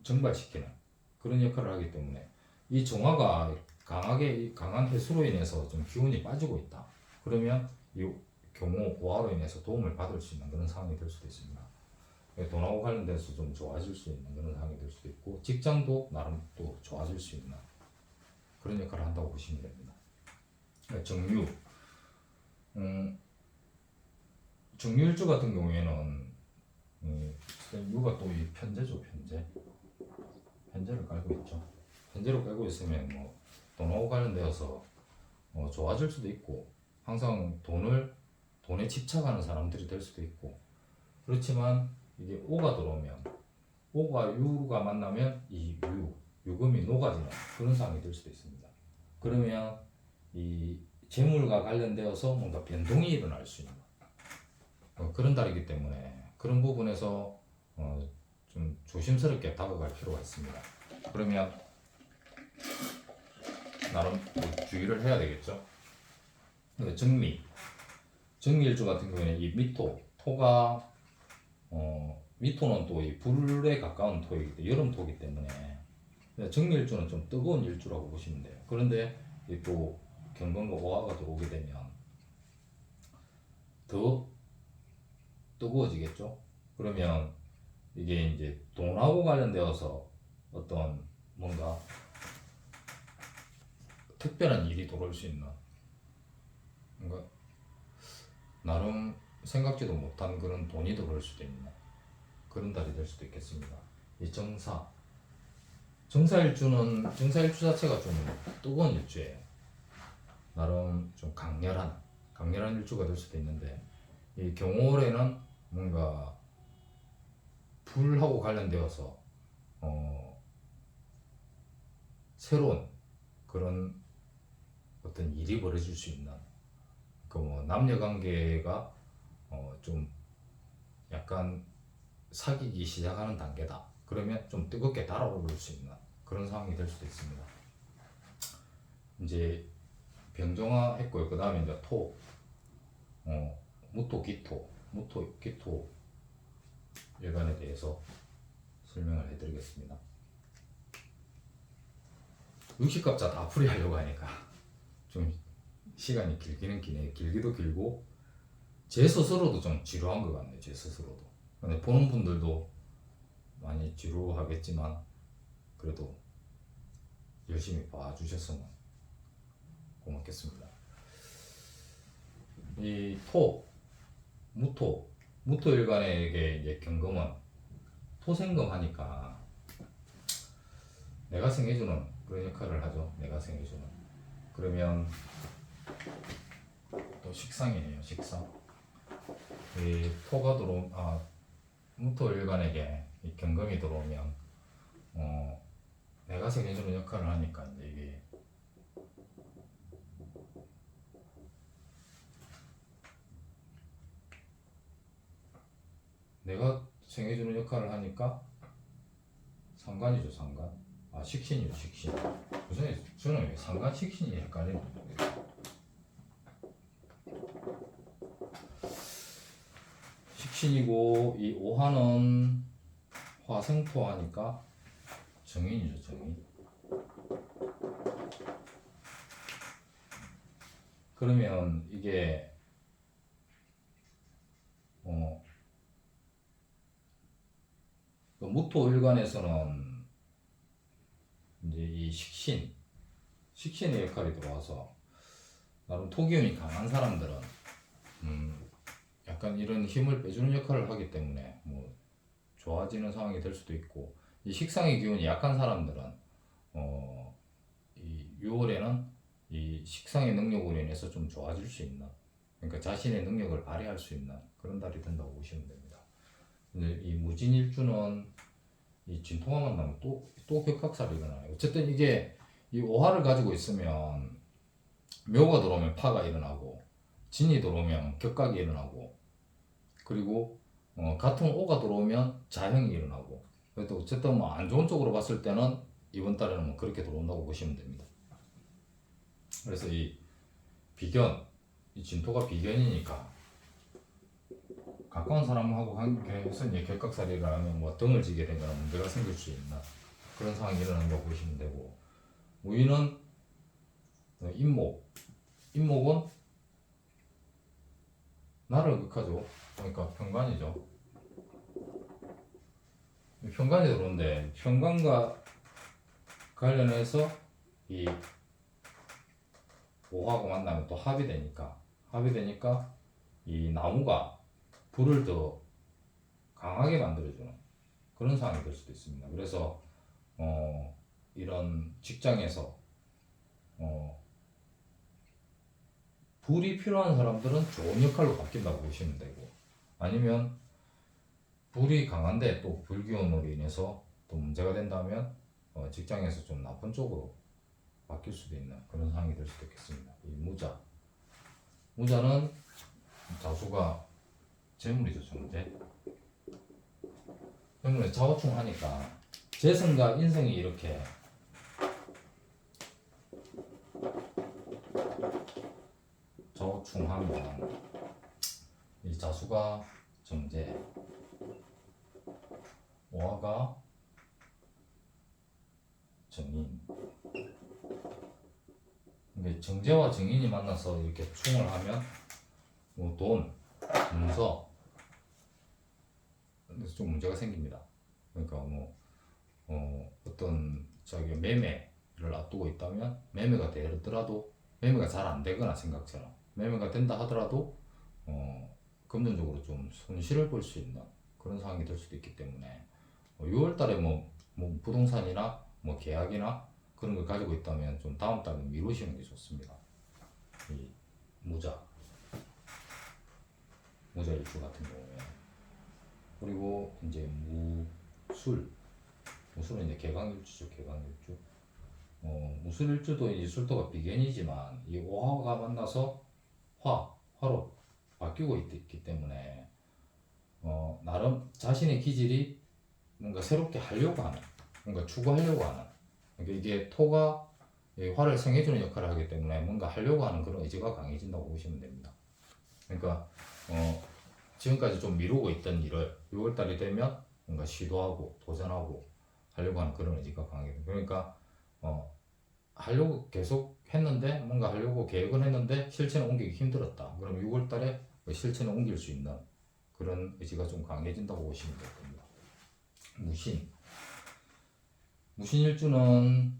Speaker 1: 증발시키는 그런 역할을 하기 때문에 이 정화가 강한 해수로 인해서 좀 기운이 빠지고 있다. 그러면 이 경우 오화로 인해서 도움을 받을 수 있는 그런 상황이 될 수도 있습니다. 돈하고 관련돼서 좀 좋아질 수 있는 그런 상황이 될 수도 있고 직장도 나름 또 좋아질 수 있는 그런 역할을 한다고 보시면 됩니다. 정유 정유일주 같은 경우에는 유가 또 이 편제죠. 편제를 깔고 있죠. 편제로 깔고 있으면 뭐 돈하고 관련되어서 좋아질 수도 있고 항상 돈에 집착하는 사람들이 될 수도 있고 그렇지만 이게 오가 들어오면 오가 유가 만나면 이 유금이 녹아지는 그런 상황이 될 수도 있습니다. 그러면 이 재물과 관련되어서 뭔가 변동이 일어날 수 있는 그런 달이기 때문에 그런 부분에서 좀 조심스럽게 다가갈 필요가 있습니다. 그러면 나름 주의를 해야 되겠죠. 정미일주 같은 경우에는 이 토가 미토는 또 이 불에 가까운 토이기 때문에 여름토이기 때문에 정미일주는 좀 뜨거운 일주라고 보시면 돼요. 그런데 또 경건과 오화가 들어오게 되면 더 뜨거워지겠죠. 그러면 이게 이제 돈하고 관련되어서 어떤 뭔가 특별한 일이 들어올 수 있는 뭔가 나름 생각지도 못한 그런 돈이 들어올 수도 있는 그런 달이 될 수도 있겠습니다. 이 정사일주 자체가 좀 뜨거운 일주예요. 나름 좀 강렬한 일주가 될 수도 있는데 이 경월에는 뭔가 불하고 관련되어서 새로운 그런 어떤 일이 벌어질 수 있는 그 뭐 남녀 관계가 좀 약간 사귀기 시작하는 단계다. 그러면 좀 뜨겁게 달아오를 수 있는 그런 상황이 될 수도 있습니다. 이제 병정화 했고요. 그 다음에 이제 무토, 기토 일간에 대해서 설명을 해드리겠습니다. 육식갑자 다 풀이하려고 하니까 좀 시간이 길기는 기네. 길기도 길고 제 스스로도 좀 지루한 것 같네요. 제 스스로도. 근데 보는 분들도 많이 지루하겠지만 그래도 열심히 봐주셨으면 고맙겠습니다. 이 무토일간에게 이제 경금은 토생금 하니까 내가 생해주는 그런 역할을 하죠. 내가 생해주는. 그러면 또 식상이네요. 식상. 이 토가 무토일간에게 이 경금이 들어오면 내가 생해주는 역할을 하니까 이제 이게 내가 생해주는 역할을 하니까 상관이죠. 상관. 식신이죠. 식신. 무슨 저는 왜 상관 식신이 헷갈리는 거예요. 식신이고 이 오화는 화생토 하니까 정인이죠. 정인. 그러면 이게 무토일간에서는 이제 이 식신의 역할이 들어와서 나름 토기운이 강한 사람들은 약간 이런 힘을 빼주는 역할을 하기 때문에 뭐 좋아지는 상황이 될 수도 있고, 이 식상의 기운이 약한 사람들은 이 6월에는 이 식상의 능력으로 인해서 좀 좋아질 수 있는, 그러니까 자신의 능력을 발휘할 수 있는 그런 달이 된다고 보시면 됩니다. 근데 이 무진일주는 이 진토가 만나면 또 격각살이 일어나요. 어쨌든 이게 이 오화를 가지고 있으면 묘가 들어오면 파가 일어나고, 진이 들어오면 격각이 일어나고, 그리고 같은 오가 들어오면 자형이 일어나고. 그래도 어쨌든 뭐 안 좋은 쪽으로 봤을 때는 이번 달에는 뭐 그렇게 들어온다고 보시면 됩니다. 그래서 이 비견, 이 진토가 비견이니까 가까운 사람하고 관계해서 이제 격각살이를 하면 뭐 등을 지게 되거나 문제가 생길 수 있는 그런 상황이 일어난다고 보시면 되고, 무인은 인목은 나를 극하죠. 그러니까 편관이죠. 편관이 들어오는데 편관과 관련해서 이 오화가 만나면 또 합이 되니까 이 나무가 불을 더 강하게 만들어주는 그런 상황이 될 수도 있습니다. 그래서 이런 직장에서 불이 필요한 사람들은 좋은 역할로 바뀐다고 보시면 되고, 아니면 불이 강한데 또 불기운으로 인해서 또 문제가 된다면 직장에서 좀 나쁜 쪽으로 바뀔 수도 있는 그런 상황이 될 수도 있겠습니다. 이 무자는 자수가 재물이죠. 정제. 그러면 자오충 하니까 재성과 인성이 이렇게 자오충하면 이 자수가 정제, 오화가 정인. 그러니까 정제와 정인이 만나서 이렇게 충을 하면 뭐 돈, 문서, 그래서 좀 문제가 생깁니다. 그러니까 어떤 자기 매매를 앞두고 있다면 매매가 되더라도 매매가 잘 안 되거나 생각처럼 매매가 된다 하더라도 금전적으로 좀 손실을 볼 수 있는 그런 상황이 될 수도 있기 때문에 6월달에 뭐 부동산이나 뭐 계약이나 그런 걸 가지고 있다면 좀 다음 달에 미루시는 게 좋습니다. 이 무자일주 같은 경우에. 그리고 이제 무술은 이제 개강일주죠. 개강일주. 무술일주도 이제 술토가 비견이지만 이 오화가 만나서 화로 바뀌고 있기 때문에 나름 자신의 기질이 뭔가 새롭게 하려고 하는, 뭔가 추구하려고 하는, 그러니까 이게 토가 화를 생해주는 역할을 하기 때문에 뭔가 하려고 하는 그런 의지가 강해진다고 보시면 됩니다. 그러니까 지금까지 좀 미루고 있던 일을 6월달이 되면 뭔가 시도하고 도전하고 하려고 하는 그런 의지가 강하게 됩니다. 그러니까 하려고 계속 했는데, 뭔가 하려고 계획은 했는데 실천에 옮기기 힘들었다. 그럼 6월달에 실천에 옮길 수 있는 그런 의지가 좀 강해진다고 보시면 될 겁니다. 무신일주는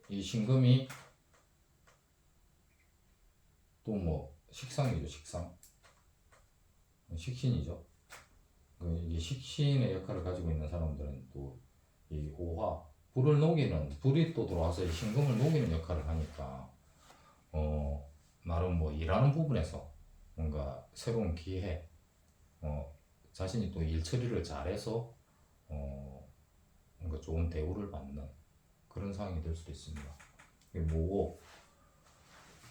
Speaker 1: 이 신금이 또 뭐 식상이죠. 식신이죠. 이 식신의 역할을 가지고 있는 사람들은 또 이 오화, 불을 녹이는, 불이 또 들어와서 이 신금을 녹이는 역할을 하니까 나름 뭐 일하는 부분에서 뭔가 새로운 기회, 자신이 또 일 처리를 잘해서 뭔가 좋은 대우를 받는 그런 상황이 될 수도 있습니다.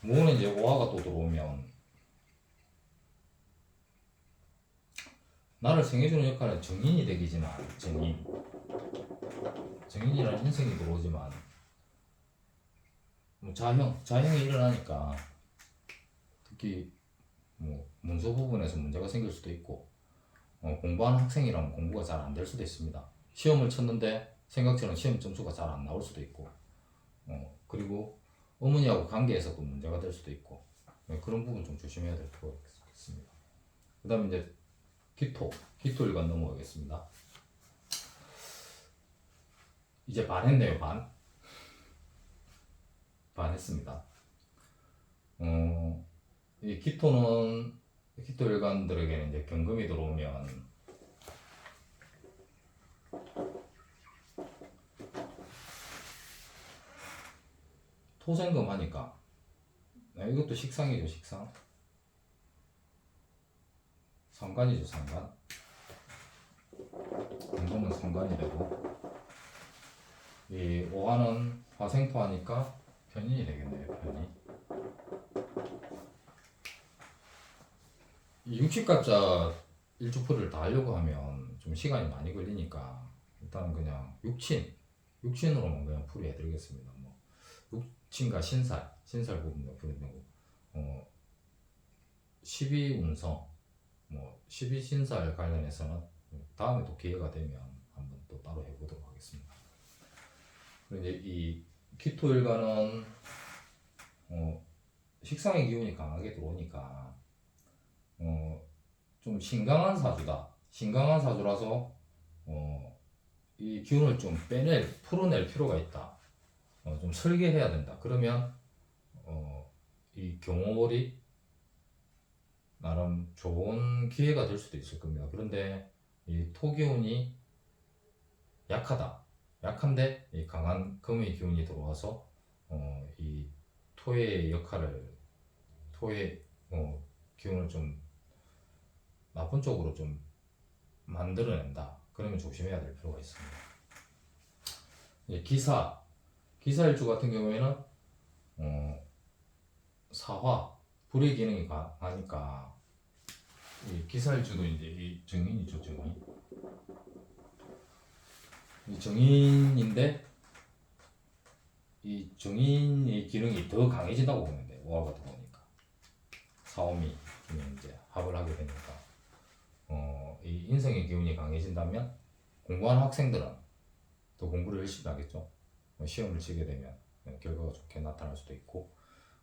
Speaker 1: 모는 이제 오화가 또 들어오면 나를 생해주는 역할은 정인이 되기지만 정인이라는 인생이 들어오지만 뭐 자형이 일어나니까 특히 뭐 문서 부분에서 문제가 생길 수도 있고 공부하는 학생이라면 공부가 잘 안 될 수도 있습니다. 시험을 쳤는데 생각처럼 시험 점수가 잘 안 나올 수도 있고 그리고 어머니하고 관계에서도 문제가 될 수도 있고 그런 부분 좀 조심해야 될 필요가 있겠습니다. 그 다음에 이제 기토일간 넘어가겠습니다. 이제 반했네요. 반했습니다. 이 기토일간들에게는 이제 경금이 들어오면 토생금 하니까 이것도 식상이죠. 상관이죠. 경금은 상관이 되고 이 오화는 화생토하니까 편인이 되겠네요. 편인. 이 60가짜 일주풀이를 다 하려고 하면 좀 시간이 많이 걸리니까 일단은 그냥 육친으로만 그냥 풀이해드리겠습니다. 뭐 육친과 신살 부분도 풀이되고 12운성 12신살 관련해서는 다음에 또 기회가 되면 한번 또 따로 해보도록 하겠습니다. 그런데 이 기토일간은 식상의 기운이 강하게 들어오니까 좀 신강한 사주라서 이 기운을 좀 풀어낼 필요가 있다. 좀 설계해야 된다. 그러면 이 경호월이 나름 좋은 기회가 될 수도 있을 겁니다. 그런데 이 토기운이 약한데 이 강한 금의 기운이 들어와서 이 토의 기운을 좀 나쁜 쪽으로 좀 만들어낸다. 그러면 조심해야 될 필요가 있습니다. 기사일주 같은 경우에는 사화, 불의 기능이 강하니까 이 기사일주도 이제 이 정인이죠. 이 정인인데 이 정인의 기능이 더 강해진다고 보면 돼요. 오화가 들어오니까 사오미 이제 합을 하게 되니까 이 인성의 기운이 강해진다면 공부하는 학생들은 더 공부를 열심히 하겠죠. 시험을 치게 되면 결과가 좋게 나타날 수도 있고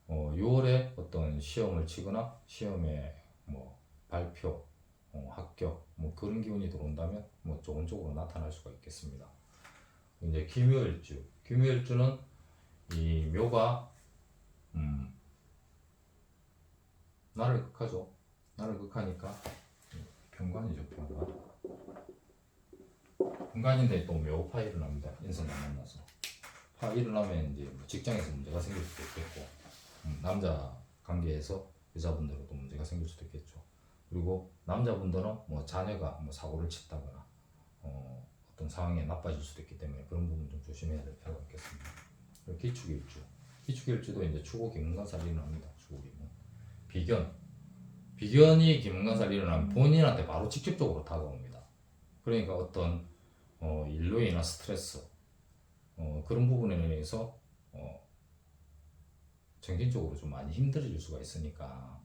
Speaker 1: 6월에 어떤 시험을 치거나 시험에 뭐 발표, 합격 그런 기운이 들어온다면 좋은 쪽으로 나타날 수가 있겠습니다. 이제 기묘일주는 이 묘가 나를 극하죠. 나를 극하니까 병관이죠. 병관인데 또 묘파 일어납니다. 인선과 만나서 파 일어나면 이제 직장에서 문제가 생길 수도 있겠고 남자 관계에서 여자분들도 문제가 생길 수도 있겠죠. 그리고 남자분들은 자녀가 사고를 쳤다거나 어떤 상황에 나빠질 수도 있기 때문에 그런 부분 좀 조심해야 될 필요가 있겠습니다. 기축일주도 이제 추고 기문간살이 일어납니다. 비견이 기문간살이 일어나면 본인한테 바로 직접적으로 다가옵니다. 그러니까 어떤 일로 인한 스트레스 그런 부분에 의해서 정신적으로 좀 많이 힘들어질 수가 있으니까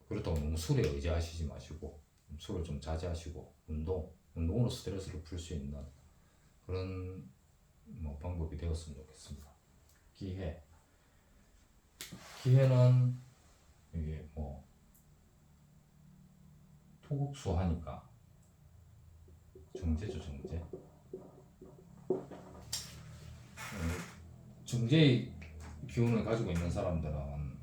Speaker 1: 그렇다고 너무 술에 의지하시지 마시고 술을 좀 자제하시고 운동으로 스트레스를 풀 수 있는 그런 방법이 되었으면 좋겠습니다. 기회는 이게 토국수 하니까 정제죠. 중재의 기운을 가지고 있는 사람들은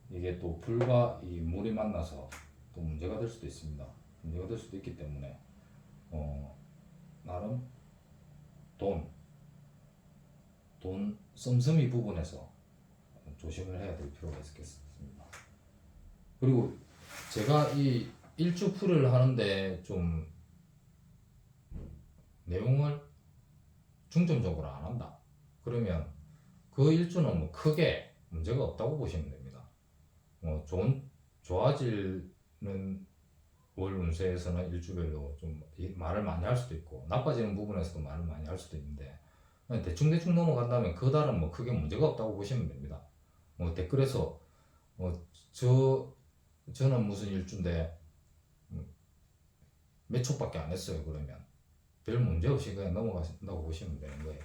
Speaker 1: 이게 또 불과 이 물이 만나서 또 문제가 될 수도 있습니다. 문제가 될 수도 있기 때문에 나름 돈 씀씀이 부분에서 조심을 해야 될 필요가 있겠습니다. 그리고 제가 이 일주풀이를 하는데 좀 내용을 중점적으로 안 한다. 그러면 그 일주는 뭐 크게 문제가 없다고 보시면 됩니다. 좋아지는 월 운세에서는 일주별로 좀 말을 많이 할 수도 있고 나빠지는 부분에서도 말을 많이 할 수도 있는데 대충 넘어간다면 그 달은 뭐 크게 문제가 없다고 보시면 됩니다. 댓글에서 저는 무슨 일주인데 몇 초밖에 안 했어요. 그러면 별 문제 없이 그냥 넘어가신다고 보시면 되는 거예요.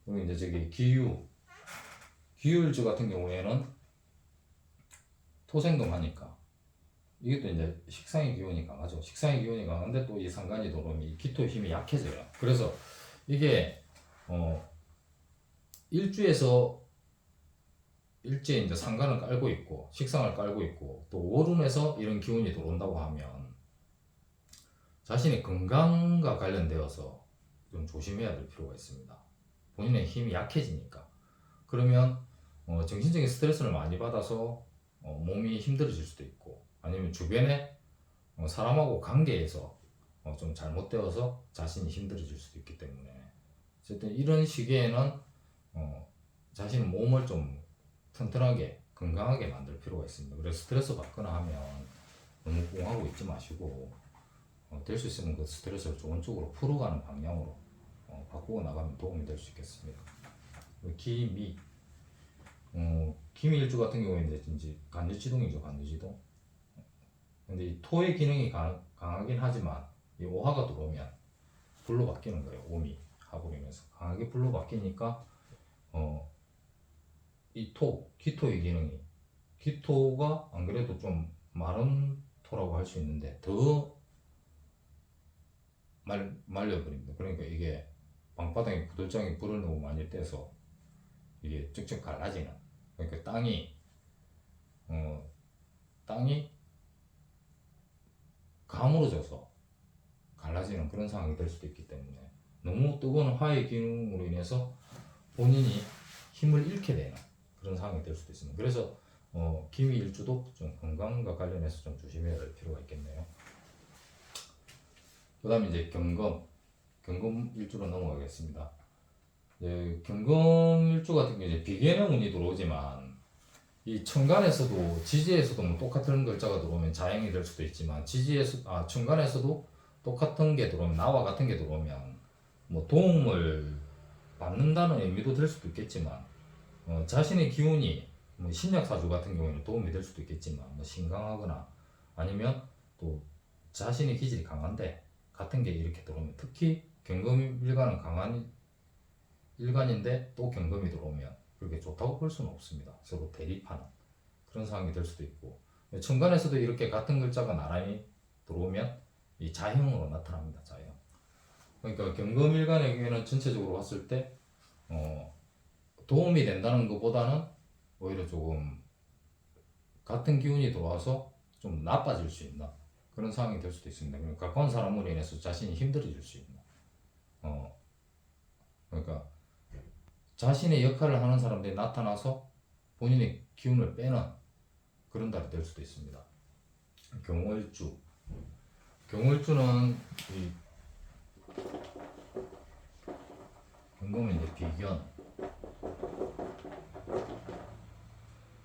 Speaker 1: 그리고 이제 저기 기유일주 같은 경우에는 토생금 하니까 이게 또 이제 식상의 기운이 강하죠. 식상의 기운이 강한데 또 이 상간이 들어오면 이 기토의 힘이 약해져요. 그래서 이게 일주에서 일주에 이제 상간을 깔고 있고 식상을 깔고 있고 또 월운에서 이런 기운이 들어온다고 하면 자신의 건강과 관련되어서 좀 조심해야 될 필요가 있습니다. 본인의 힘이 약해지니까. 그러면 정신적인 스트레스를 많이 받아서 몸이 힘들어질 수도 있고 아니면 주변에 사람하고 관계에서 좀 잘못되어서 자신이 힘들어질 수도 있기 때문에 어쨌든 이런 시기에는 자신의 몸을 좀 튼튼하게 건강하게 만들 필요가 있습니다. 그래서 스트레스 받거나 하면 너무 꽁하고 있지 마시고 될 수 있으면 그 스트레스를 좋은 쪽으로 풀어가는 방향으로 바꾸고 나가면 도움이 될 수 있겠습니다. 기미일주 같은 경우에는 이제 간유지동이죠. 간유지동. 근데 이 토의 기능이 강하긴 하지만 이 오화가 들어오면 불로 바뀌는 거예요. 오미 하고이면서 강하게 불로 바뀌니까 이 기토의 기능이 기토가 안 그래도 좀 마른 토라고 할 수 있는데 더 말려버립니다. 그러니까 이게 방바닥에 구들장에 불을 너무 많이 떼서 이게 쭉쭉 갈라지는, 그러니까 땅이 가물어져서 갈라지는 그런 상황이 될 수도 있기 때문에 너무 뜨거운 화의 기능으로 인해서 본인이 힘을 잃게 되는 그런 상황이 될 수도 있습니다. 그래서 기미일주도 좀 건강과 관련해서 좀 조심해야 할 필요가 있겠네요. 그 다음에 이제 경금일주로 넘어가겠습니다. 경금일주 같은 경우 이제 비계는 운이 들어오지만 이 천간에서도 지지에서도 뭐 똑같은 글자가 들어오면 자행이 될 수도 있지만 천간에서도 똑같은 게 들어오면 나와 같은 게 들어오면 뭐 도움을 받는다는 의미도 될 수도 있겠지만 자신의 기운이 뭐 신약사주 같은 경우에는 도움이 될 수도 있겠지만 뭐 신강하거나 아니면 또 자신의 기질이 강한데 같은 게 이렇게 들어오면 특히 경금일간은 강한 일간인데 또 경금이 들어오면 그렇게 좋다고 볼 수는 없습니다. 서로 대립하는 그런 상황이 될 수도 있고 천간에서도 이렇게 같은 글자가 나란히 들어오면 이 자형으로 나타납니다. 자형. 그러니까 경금일간의 경우에는 전체적으로 봤을 때 도움이 된다는 것보다는 오히려 조금 같은 기운이 들어와서 좀 나빠질 수 있는 그런 상황이 될 수도 있습니다. 그러니까 가까운 사람으로 인해서 자신이 힘들어질 수 있는 그러니까 자신의 역할을 하는 사람들이 나타나서 본인의 기운을 빼는 그런 달이 될 수도 있습니다. 경월주는 이 경금은 이제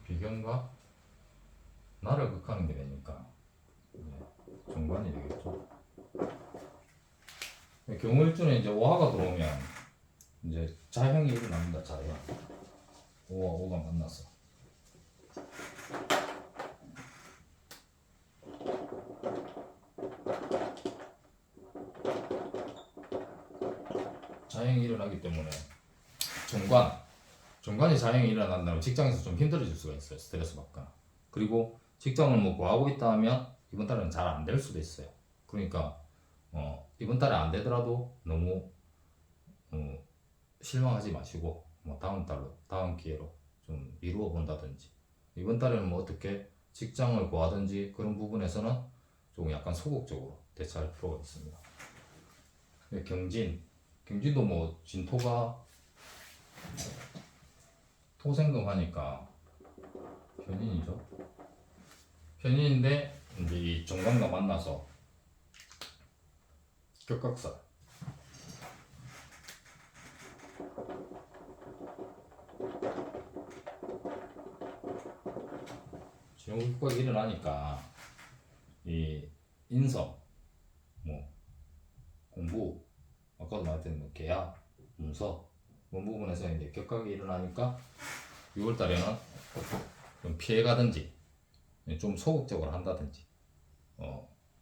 Speaker 1: 비견과 나를 극하는 게 되니까 정관이 되겠죠. 경월주는 이제 오화가 들어오면 이제 자형이 일어납니다. 자형. 오가 만나서. 자형이 일어나기 때문에 정관이 자형이 일어난다면 직장에서 좀 힘들어질 수가 있어요. 스트레스 받거나. 그리고 직장을 뭐 구하고 있다 하면 이번 달은 잘 안 될 수도 있어요. 그러니까 이번 달에 안 되더라도 너무 실망하지 마시고 뭐 다음 달로, 다음 기회로 좀 미루어 본다든지, 이번 달에는 뭐 어떻게 직장을 구하든지 그런 부분에서는 좀 약간 소극적으로 대처할 필요가 있습니다. 경진도 뭐 진토가 토생금 하니까 편인이죠. 편인인데 이제 이 정관과 만나서 격각살. 진용국박이 일어나니까 이 인성, 뭐 공부, 아까도 말했던 뭐 계약, 문서 그런 부분에서 이제 격각이 일어나니까 6월달에는 좀 피해가든지 좀 소극적으로 한다든지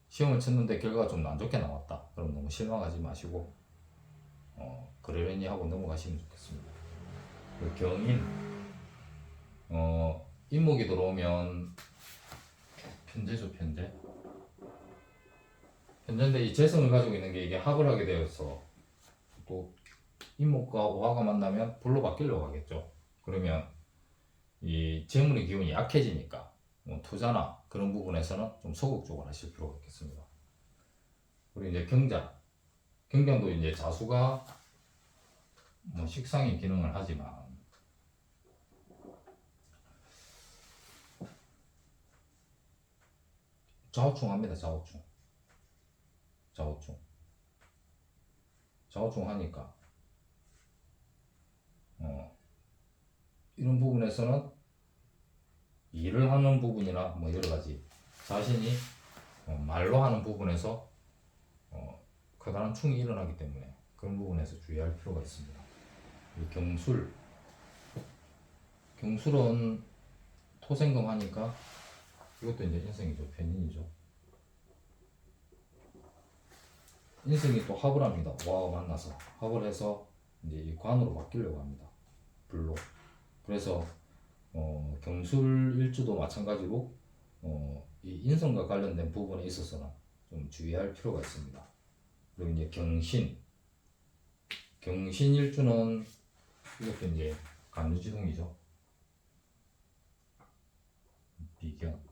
Speaker 1: 시험을 쳤는데 결과가 좀 안 좋게 나왔다. 그럼 너무 실망하지 마시고 그러려니 하고 넘어가시면 좋겠습니다. 그 경인 인목이 들어오면 편제죠. 편제인데 이 재성을 가지고 있는 게 이게 합을 하게 되어서 또 인목과 오화가 만나면 불로 바뀌려고 하겠죠. 그러면 이 재물의 기운이 약해지니까 뭐 투자나 그런 부분에서는 좀 소극적으로 하실 필요가 있겠습니다. 그리고 이제 경장도 이제 자수가 뭐 식상의 기능을 하지만 좌우충합니다. 좌우충 하니까 이런 부분에서는 일을 하는 부분이나 뭐 여러 가지 자신이 말로 하는 부분에서 커다란 충이 일어나기 때문에 그런 부분에서 주의할 필요가 있습니다. 경술은 토생금 하니까 이것도 이제 인생이죠. 편인이죠. 인생이 또 합을 합니다. 와와 만나서 합을 해서 이제 이 관으로 바뀌려고 합니다. 불로. 그래서 경술 일주도 마찬가지로 이 인성과 관련된 부분에 있어서는 좀 주의할 필요가 있습니다. 그리고 이제 경신 일주는 이것도 이제 간유지동이죠. 비견.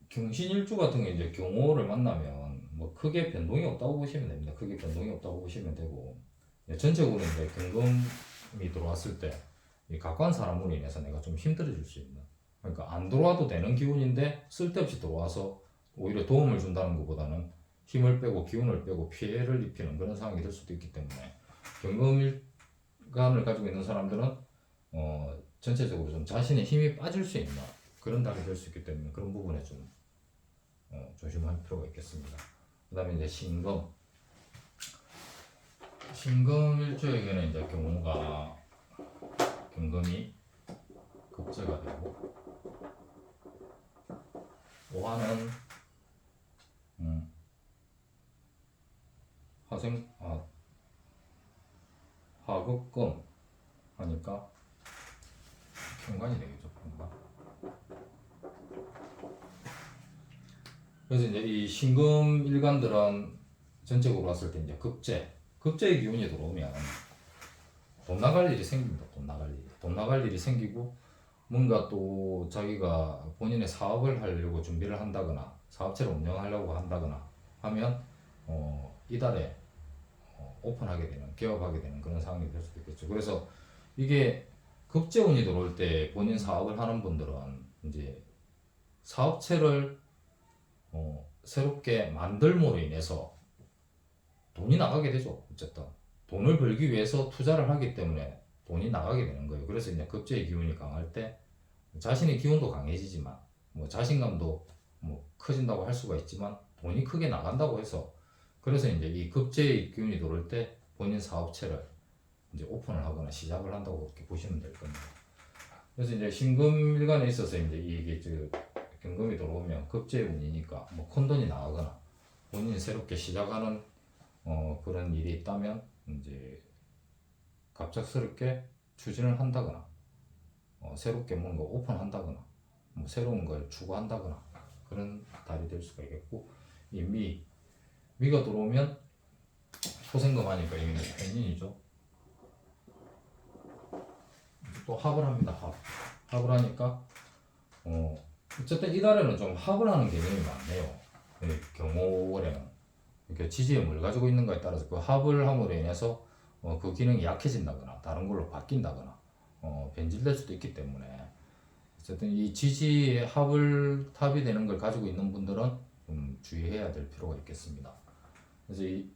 Speaker 1: 경신일주 같은 게 이제 경호를 만나면 뭐 크게 변동이 없다고 보시면 됩니다. 크게 변동이 없다고 보시면 되고 전체적으로 이제 경금이 들어왔을 때 이 각관 사람으로 인해서 내가 좀 힘들어질 수 있는, 그러니까 안 들어와도 되는 기운인데 쓸데없이 들어와서 오히려 도움을 준다는 것보다는 힘을 빼고 기운을 빼고 피해를 입히는 그런 상황이 될 수도 있기 때문에 경금일간을 가지고 있는 사람들은 전체적으로 좀 자신의 힘이 빠질 수 있는 그런 달이 될 수 있기 때문에 그런 부분에 좀 조심할 필요가 있겠습니다. 그 다음에 이제 신금일주에게는 이제 경금이 급제가 되고 오화는 화급금 하니까 편관이 되겠죠. 편관. 그래서 이제 이 신금 일간들은 전적으로 봤을 때 이제 급제의 기운이 들어오면 돈 나갈 일이 생깁니다. 돈 나갈 일이 생기고 뭔가 또 자기가 본인의 사업을 하려고 준비를 한다거나 사업체를 운영하려고 한다거나 하면 이달에 오픈하게 되는, 개업하게 되는 그런 상황이 될 수도 있겠죠. 그래서 이게 급제운이 들어올 때 본인 사업을 하는 분들은 이제 사업체를 새롭게 만들므로 인해서 돈이 나가게 되죠. 어쨌든 돈을 벌기 위해서 투자를 하기 때문에 돈이 나가게 되는 거예요. 그래서 이제 급제의 기운이 강할 때 자신의 기운도 강해지지만 뭐 자신감도 뭐 커진다고 할 수가 있지만 돈이 크게 나간다고 해서, 그래서 이제 이 급제의 기운이 들어올 때 본인 사업체를 이제 오픈을 하거나 시작을 한다고 그렇게 보시면 될 겁니다. 그래서 이제 신금일간에 있어서 이제 이게 경금이 들어오면 급제의 운이니까 뭐 큰돈이 나가거나 본인이 새롭게 시작하는 그런 일이 있다면 이제 갑작스럽게 추진을 한다거나 새롭게 뭔가 오픈한다거나 뭐 새로운 걸 추구한다거나 그런 달이 될 수가 있겠고, 이 미가 들어오면 토생금 하니까 이게 편인이죠. 또 합을 합니다. 합을 하니까 어쨌든 이달에는 좀 합을 하는 개념이 많네요. 네, 경호월에는 이렇게 지지에 뭘 가지고 있는가에 따라서 그 합을 함으로 인해서 그 기능이 약해진다거나 다른 걸로 바뀐다거나 변질될 수도 있기 때문에 어쨌든 이 지지의 합을 탑이 되는 걸 가지고 있는 분들은 좀 주의해야 될 필요가 있겠습니다. 그래서 이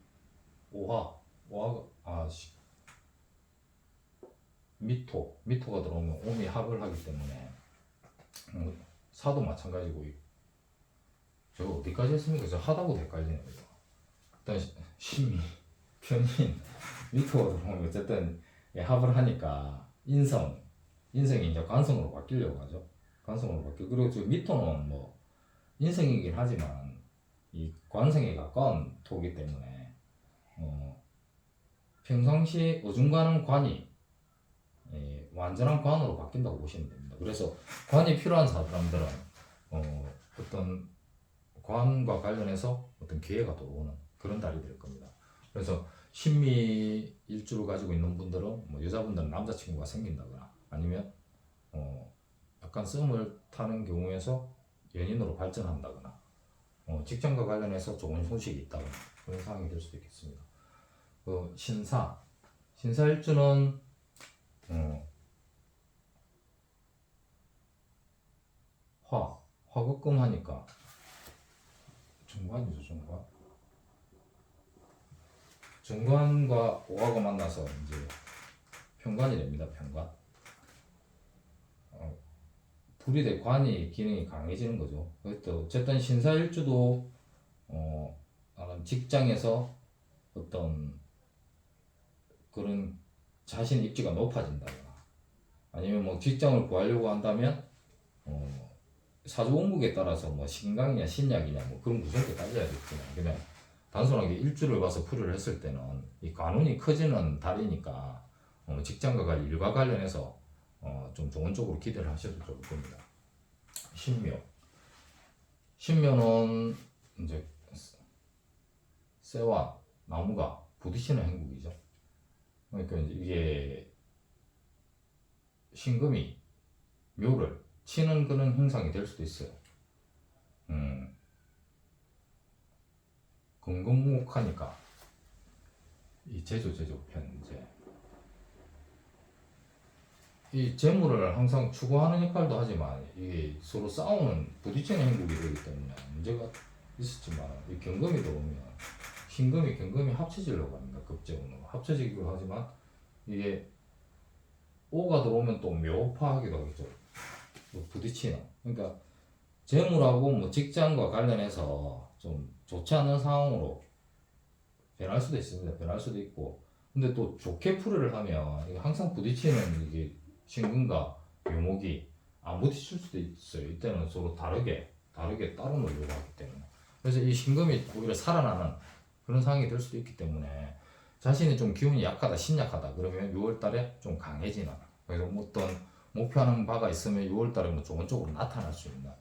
Speaker 1: 미토가 들어오면 옴이 합을 하기 때문에 사도 마찬가지고 저 어디까지 했습니까? 저 하다고 헷갈리네요. 일단 심이 편인 미토가 들어오면 어쨌든 합을 하니까 인성이 이제 관성으로 바뀌려고 하죠. 관성으로 바뀌고 그리고 지금 미토는 뭐 인성이긴 하지만 이 관성에 가까운 토기 때문에 평상시 어중간한 관이 완전한 관으로 바뀐다고 보시면 됩니다. 그래서 관이 필요한 사람들은 어떤 관과 관련해서 어떤 기회가 들어오는 그런 달이 될 겁니다. 그래서 신미 일주를 가지고 있는 분들은 뭐 여자분들은 남자친구가 생긴다거나 아니면 약간 썸을 타는 경우에서 연인으로 발전한다거나 직장과 관련해서 좋은 소식이 있다거나 그런 상황이 될 수도 있겠습니다. 신사일주는 화급금 하니까 정관이죠. 정관과 오화가 만나서 이제 편관이 됩니다. 편관. 불이 돼 관이 기능이 강해지는 거죠. 그래서 어쨌든 신사일주도 직장에서 어떤 그런 자신 입지가 높아진다거나 아니면 뭐 직장을 구하려고 한다면 사주원국에 따라서 뭐 신강이냐 신약이냐 뭐 그런 구성도 달려야 되겠지만 그냥 단순하게 일주를 봐서 풀이를 했을 때는 이 관운이 커지는 달이니까 직장과 일과 관련해서 좀 좋은 쪽으로 기대를 하셔도 좋을 겁니다. 신묘는 이제 쇠와 나무가 부딪히는 행국이죠. 그러니까 이제 이게 신금이 묘를 치는 그런 형상이 될 수도 있어요. 금금목하니까 이 제조편 이제 이 재물을 항상 추구하는 역할도 하지만 이게 서로 싸우는 부딪히는 행국이 되기 때문에 문제가 있었지만 이 경금이 들어오면 신금이 경금이 합쳐지려고 합니다. 급제운으로 합쳐지기도 하지만 이게 오가 들어오면 또 묘파하기도 하겠죠. 부딪히는 그러니까 재물하고 뭐 직장과 관련해서 좀 좋지 않은 상황으로 변할 수도 있습니다. 변할 수도 있고 근데 또 좋게 풀이를 하면 이게 항상 부딪히는 이게 신금과 묘목이 안 부딪힐 수도 있어요. 이때는 서로 다르게 따로 놀려고 하기 때문에 그래서 이 신금이 오히려 살아나는 그런 상황이 될 수도 있기 때문에 자신이 좀 기운이 약하다 신약하다 그러면 6월달에 좀 강해지는 그래서 어떤 목표하는 바가 있으면 6월달에 뭐 좋은 쪽으로 나타날 수 있는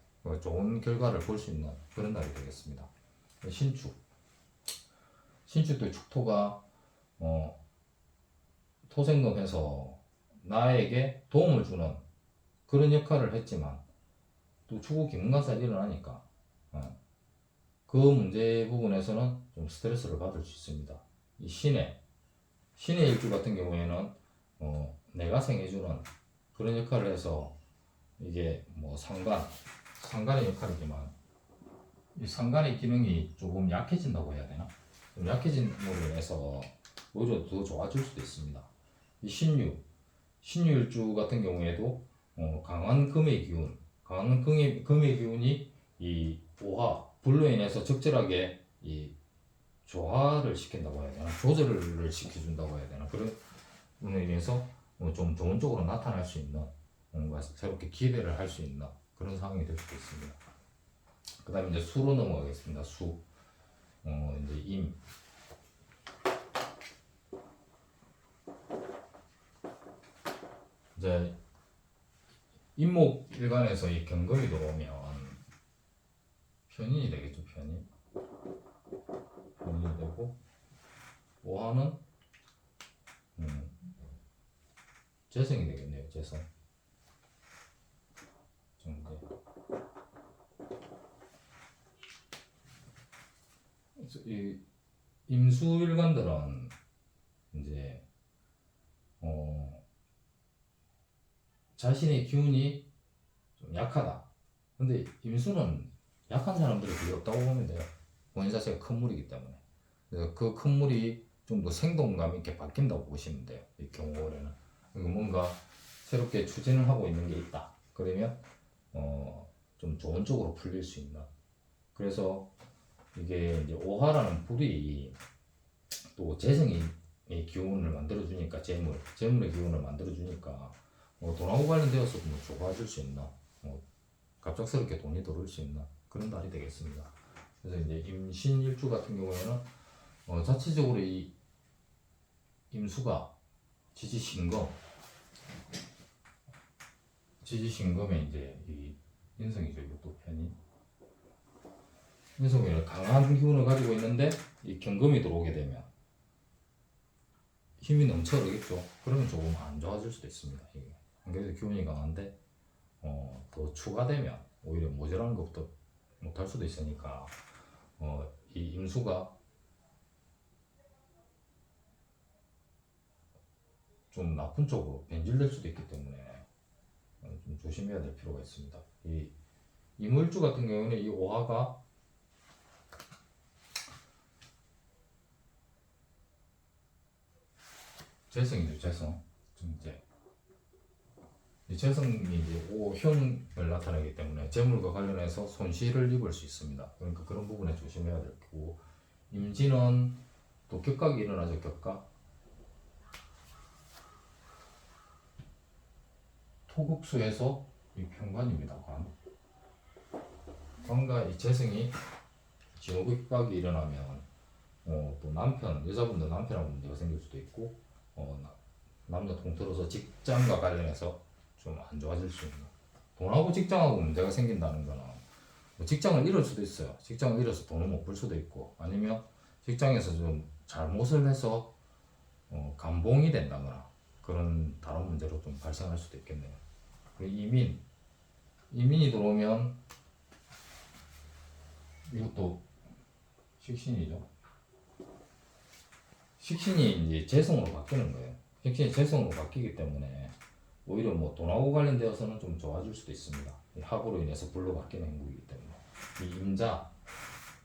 Speaker 1: 좋은 결과를 볼 수 있는 그런 달이 되겠습니다. 신축도 축토가 토생금해서 나에게 도움을 주는 그런 역할을 했지만 또 추구 기문관살이 일어나니까 그 문제 부분에서는 좀 스트레스를 받을 수 있습니다. 이 신의 일주 같은 경우에는 내가 생해주는 그런 역할을 해서 이게 뭐 상간의 역할이지만 이 상간의 기능이 조금 약해진다고 해야 되나? 좀 약해짐으로 인해서 오히려 더 좋아질 수도 있습니다. 이 신유일주 같은 경우에도 강한 금의 기운이 이 오화 불로 인해서 적절하게 이 조화를 시킨다고 해야 되나? 조절을 시켜준다고 해야 되나? 그런 분으로 인해서 좀 좋은 쪽으로 나타날 수 있는 뭔가 새롭게 기대를 할 수 있는 그런 상황이 될 수도 있습니다. 그 다음에 이제 수로 넘어가겠습니다. 이제 임. 이제 임목 일간에서 이 경금이 들어오면 편인이 되겠죠. 편인이 되고 오화는 재성이 되겠네요. 재성. 정제. 그래서 이 임수일관들은 이제 자신의 기운이 좀 약하다. 근데 임수는 약한 사람들이 거의 없다고 보면 돼요. 본인 자체가 큰 물이기 때문에. 그래서 그 큰 물이 좀 더 생동감 있게 바뀐다고 보시면 돼요. 이 경우에는 뭔가 새롭게 추진을 하고 있는 게 있다. 그러면 좀 좋은 쪽으로 풀릴 수 있는. 그래서 이게 이제 오화라는 불이 또 재성이 기운을 만들어주니까 재물의 기운을 만들어주니까 돈하고 관련되어서 뭐 좋아질 수 있나, 갑작스럽게 돈이 들어올 수 있나 그런 날이 되겠습니다. 그래서 이제 임신일주 같은 경우에는 자체적으로 이 임수가 지지신금에 이제 이 인성이죠. 이것도 편이 인성이 강한 기운을 가지고 있는데 이 경금이 들어오게 되면 힘이 넘쳐 흐르겠죠. 그러면 조금 안 좋아질 수도 있습니다. 이게 그래서 기운이 강한데 더 추가되면 오히려 모자란 것도 못할 수도 있으니까 이 임수가 좀 나쁜 쪽으로 변질될 수도 있기 때문에 좀 조심해야 될 필요가 있습니다. 이 이물주 같은 경우는 이 오화가 재성이죠. 재성. 이제 이 재성이 이제 오형을 나타내기 때문에 재물과 관련해서 손실을 입을 수 있습니다. 그러니까 그런 부분에 조심해야 될 거고, 임진은 또 격각이 일어나죠. 격각. 토국수에서 이 편관입니다. 관과 이 재성이 진호격각이 일어나면 또 여자분들 남편하고 문제가 생길 수도 있고, 남녀 통틀어서 직장과 관련해서 좀 안 좋아질 수 있는, 돈하고 직장하고 문제가 생긴다는 거는 뭐 직장을 잃을 수도 있어요. 직장을 잃어서 돈을 못 벌 수도 있고, 아니면 직장에서 좀 잘못을 해서 감봉이 된다거나 그런 다른 문제로 좀 발생할 수도 있겠네요. 이민이 들어오면 이것도 식신이죠. 식신이 이제 재성으로 바뀌는 거예요. 식신이 재성으로 바뀌기 때문에 오히려 뭐 돈하고 관련되어서는 좀 좋아질 수도 있습니다. 이 합으로 인해서 불로 바뀌는 행국이기 때문에. 이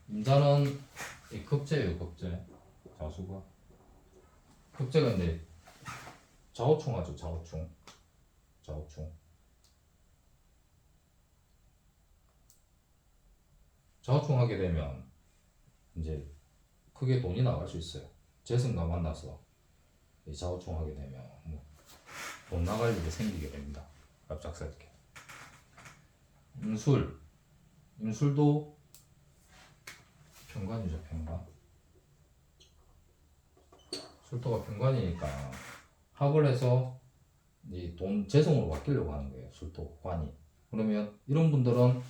Speaker 1: 임자는 이 급제예요. 급제. 자수가 급제가 이제 좌우충하죠. 좌우충. 좌우충하게 되면 이제 크게 돈이 나갈 수 있어요. 재성과 만나서 좌우충하게 되면 돈 나갈 일이 생기게 됩니다. 갑작스럽게. 임술도 편관이죠. 편관. 술토가 편관이니까 합을 해서 이 돈 재성으로 바뀌려고 하는 거예요. 술토 관이. 그러면 이런 분들은,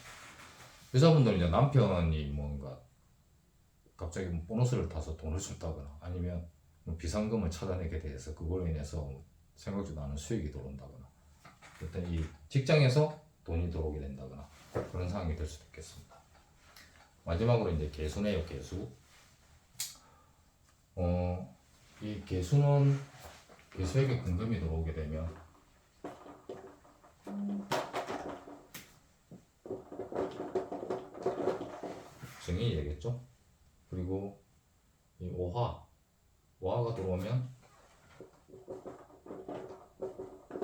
Speaker 1: 여자분들은 이제 남편이 뭔가 갑자기 뭐 보너스를 타서 돈을 줬다거나, 아니면 뭐 비상금을 찾아내게 돼서 그걸로 인해서 생각지도 않은 수익이 들어온다거나, 일단 이 직장에서 돈이 들어오게 된다거나 그런 상황이 될 수도 있겠습니다. 마지막으로 이제 개수네요. 개수. 이 개수에게 금금이 들어오게 되면 증인이 되겠죠. 그리고 이 오화가 들어오면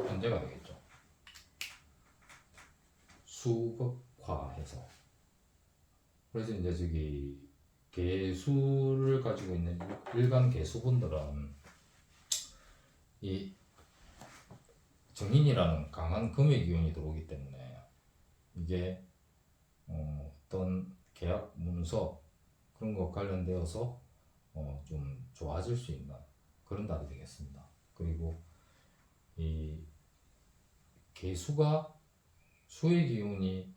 Speaker 1: 현재가 되겠죠. 수극화해서. 그래서 이제 저기 개수를 가지고 있는 일간 개수분들은 이 정인이라는 강한 금의 기운이 들어오기 때문에 이게 어떤 계약 문서 그런 것 관련되어서 좀 좋아질 수 있는 그런 달이 되겠습니다. 그리고 이 개수가 수의 기운이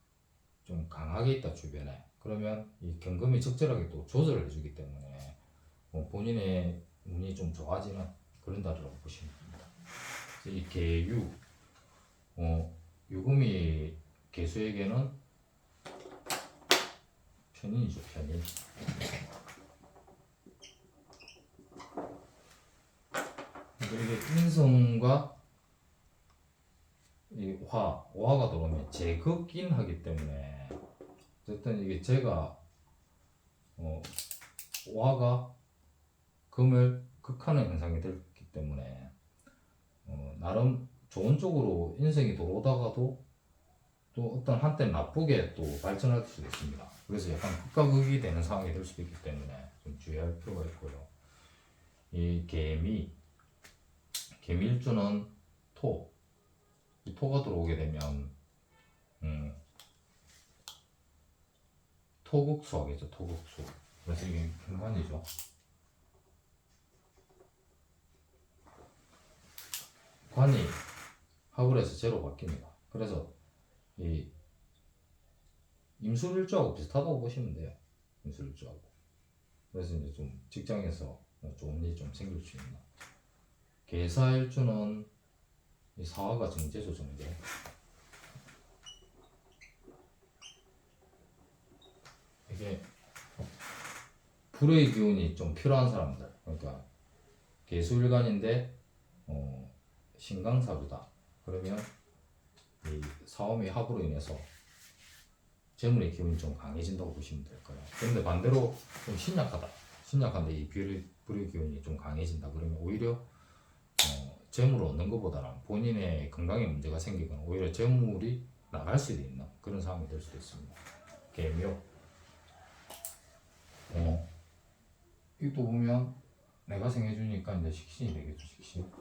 Speaker 1: 좀 강하게 있다 주변에, 그러면 이 경금이 적절하게 또 조절을 해주기 때문에 본인의 운이 좀 좋아지는 그런 달이라고 보시면 됩니다. 이 개유, 유금이 개수에게는 편인이죠, 편인. 이게 인성과 이 오화가 들어오면 제극긴 하기 때문에 어쨌든 이게 제가 오화가 금을 극하는 현상이 됐기 때문에 나름 좋은 쪽으로 인생이 들어오다가도 또 어떤 한때 나쁘게 또 발전할 수도 있습니다. 그래서 약간 극과 극이 되는 상황이 될 수도 있기 때문에 좀 주의할 필요가 있고요. 이 개미일주는 토, 이 토가 들어오게 되면 토국수 하겠죠, 토국수. 그래서 이게 편관이죠. 관이 하불에서 제로 바뀝니다. 그래서 이 임술일주하고 비슷하다고 보시면 돼요. 임술일주하고. 그래서 이제 좀 직장에서 좋은 일이 좀 생길 수 있는. 계사일주는 이 사화가 정제죠, 정제. 이게 불의 기운이 좀 필요한 사람들. 그러니까 개수일간인데 신강사주다. 그러면 이 사오미 합으로 인해서 재물의 기운이 좀 강해진다고 보시면 될 거예요. 그런데 반대로 좀 신약한데 이 불의 기운이 좀 강해진다. 그러면 오히려 재물을 얻는 것보다는 본인의 건강에 문제가 생기거나 오히려 재물이 나갈 수도 있는 그런 상황이 될 수도 있습니다. 개묘. 이것도 보면 내가 생해주니까 이제 식신이 되겠죠, 식신.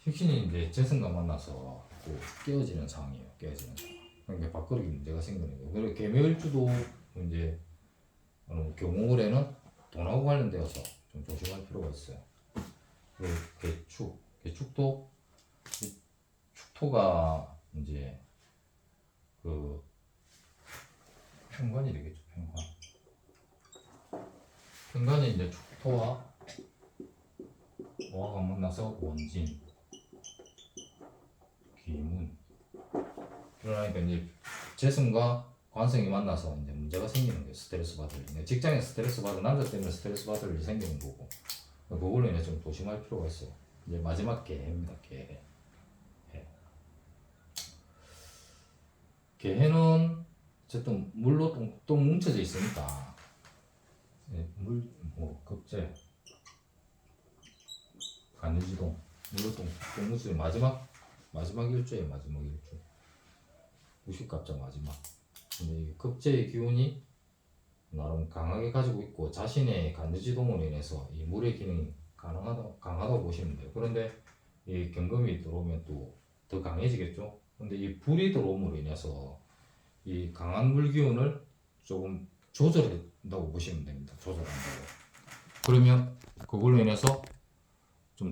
Speaker 1: 식신이 이제 재성과 만나서 또 깨어지는 상황이에요, 깨어지는 상황. 그러니까 밥그릇이 문제가 생기는 거예요. 그리고 개묘일주도 이제 경우월에는 돈하고 관련되어서 좀 조심할 필요가 있어요. 그리고 개축도 축토가 이제 그 편관이 되겠죠, 편관. 편관이 이제 축토와 오화가 만나서 원진, 귀문. 그러니까 이제 재성과 관성이 만나서 이제 문제가 생기는 거예요. 스트레스 받을 일. 직장에 스트레스 받은 남자 때문에 스트레스 받을 일이 생기는 거고. 그걸로 인해 좀 조심할 필요가 있어요. 이제 마지막 개해입니다. 개해. 개해는 어쨌든 물로 똥 뭉쳐져 있으니까 급제, 간유지동, 물로 똥 뭉쳐져 마지막 일주예요. 마지막 일주. 무식갑자 마지막. 근데 이 급제의 기운이 나름 강하게 가지고 있고 자신의 간유지동으로 인해서 이 물의 기능이 강하다고 보시면 돼요. 그런데 이 경금이 들어오면 또 더 강해지겠죠. 근데 이 불이 들어옴으로 인해서 이 강한 물 기운을 조금 조절한다고 보시면 됩니다. 조절한다고. 그러면 그걸로 인해서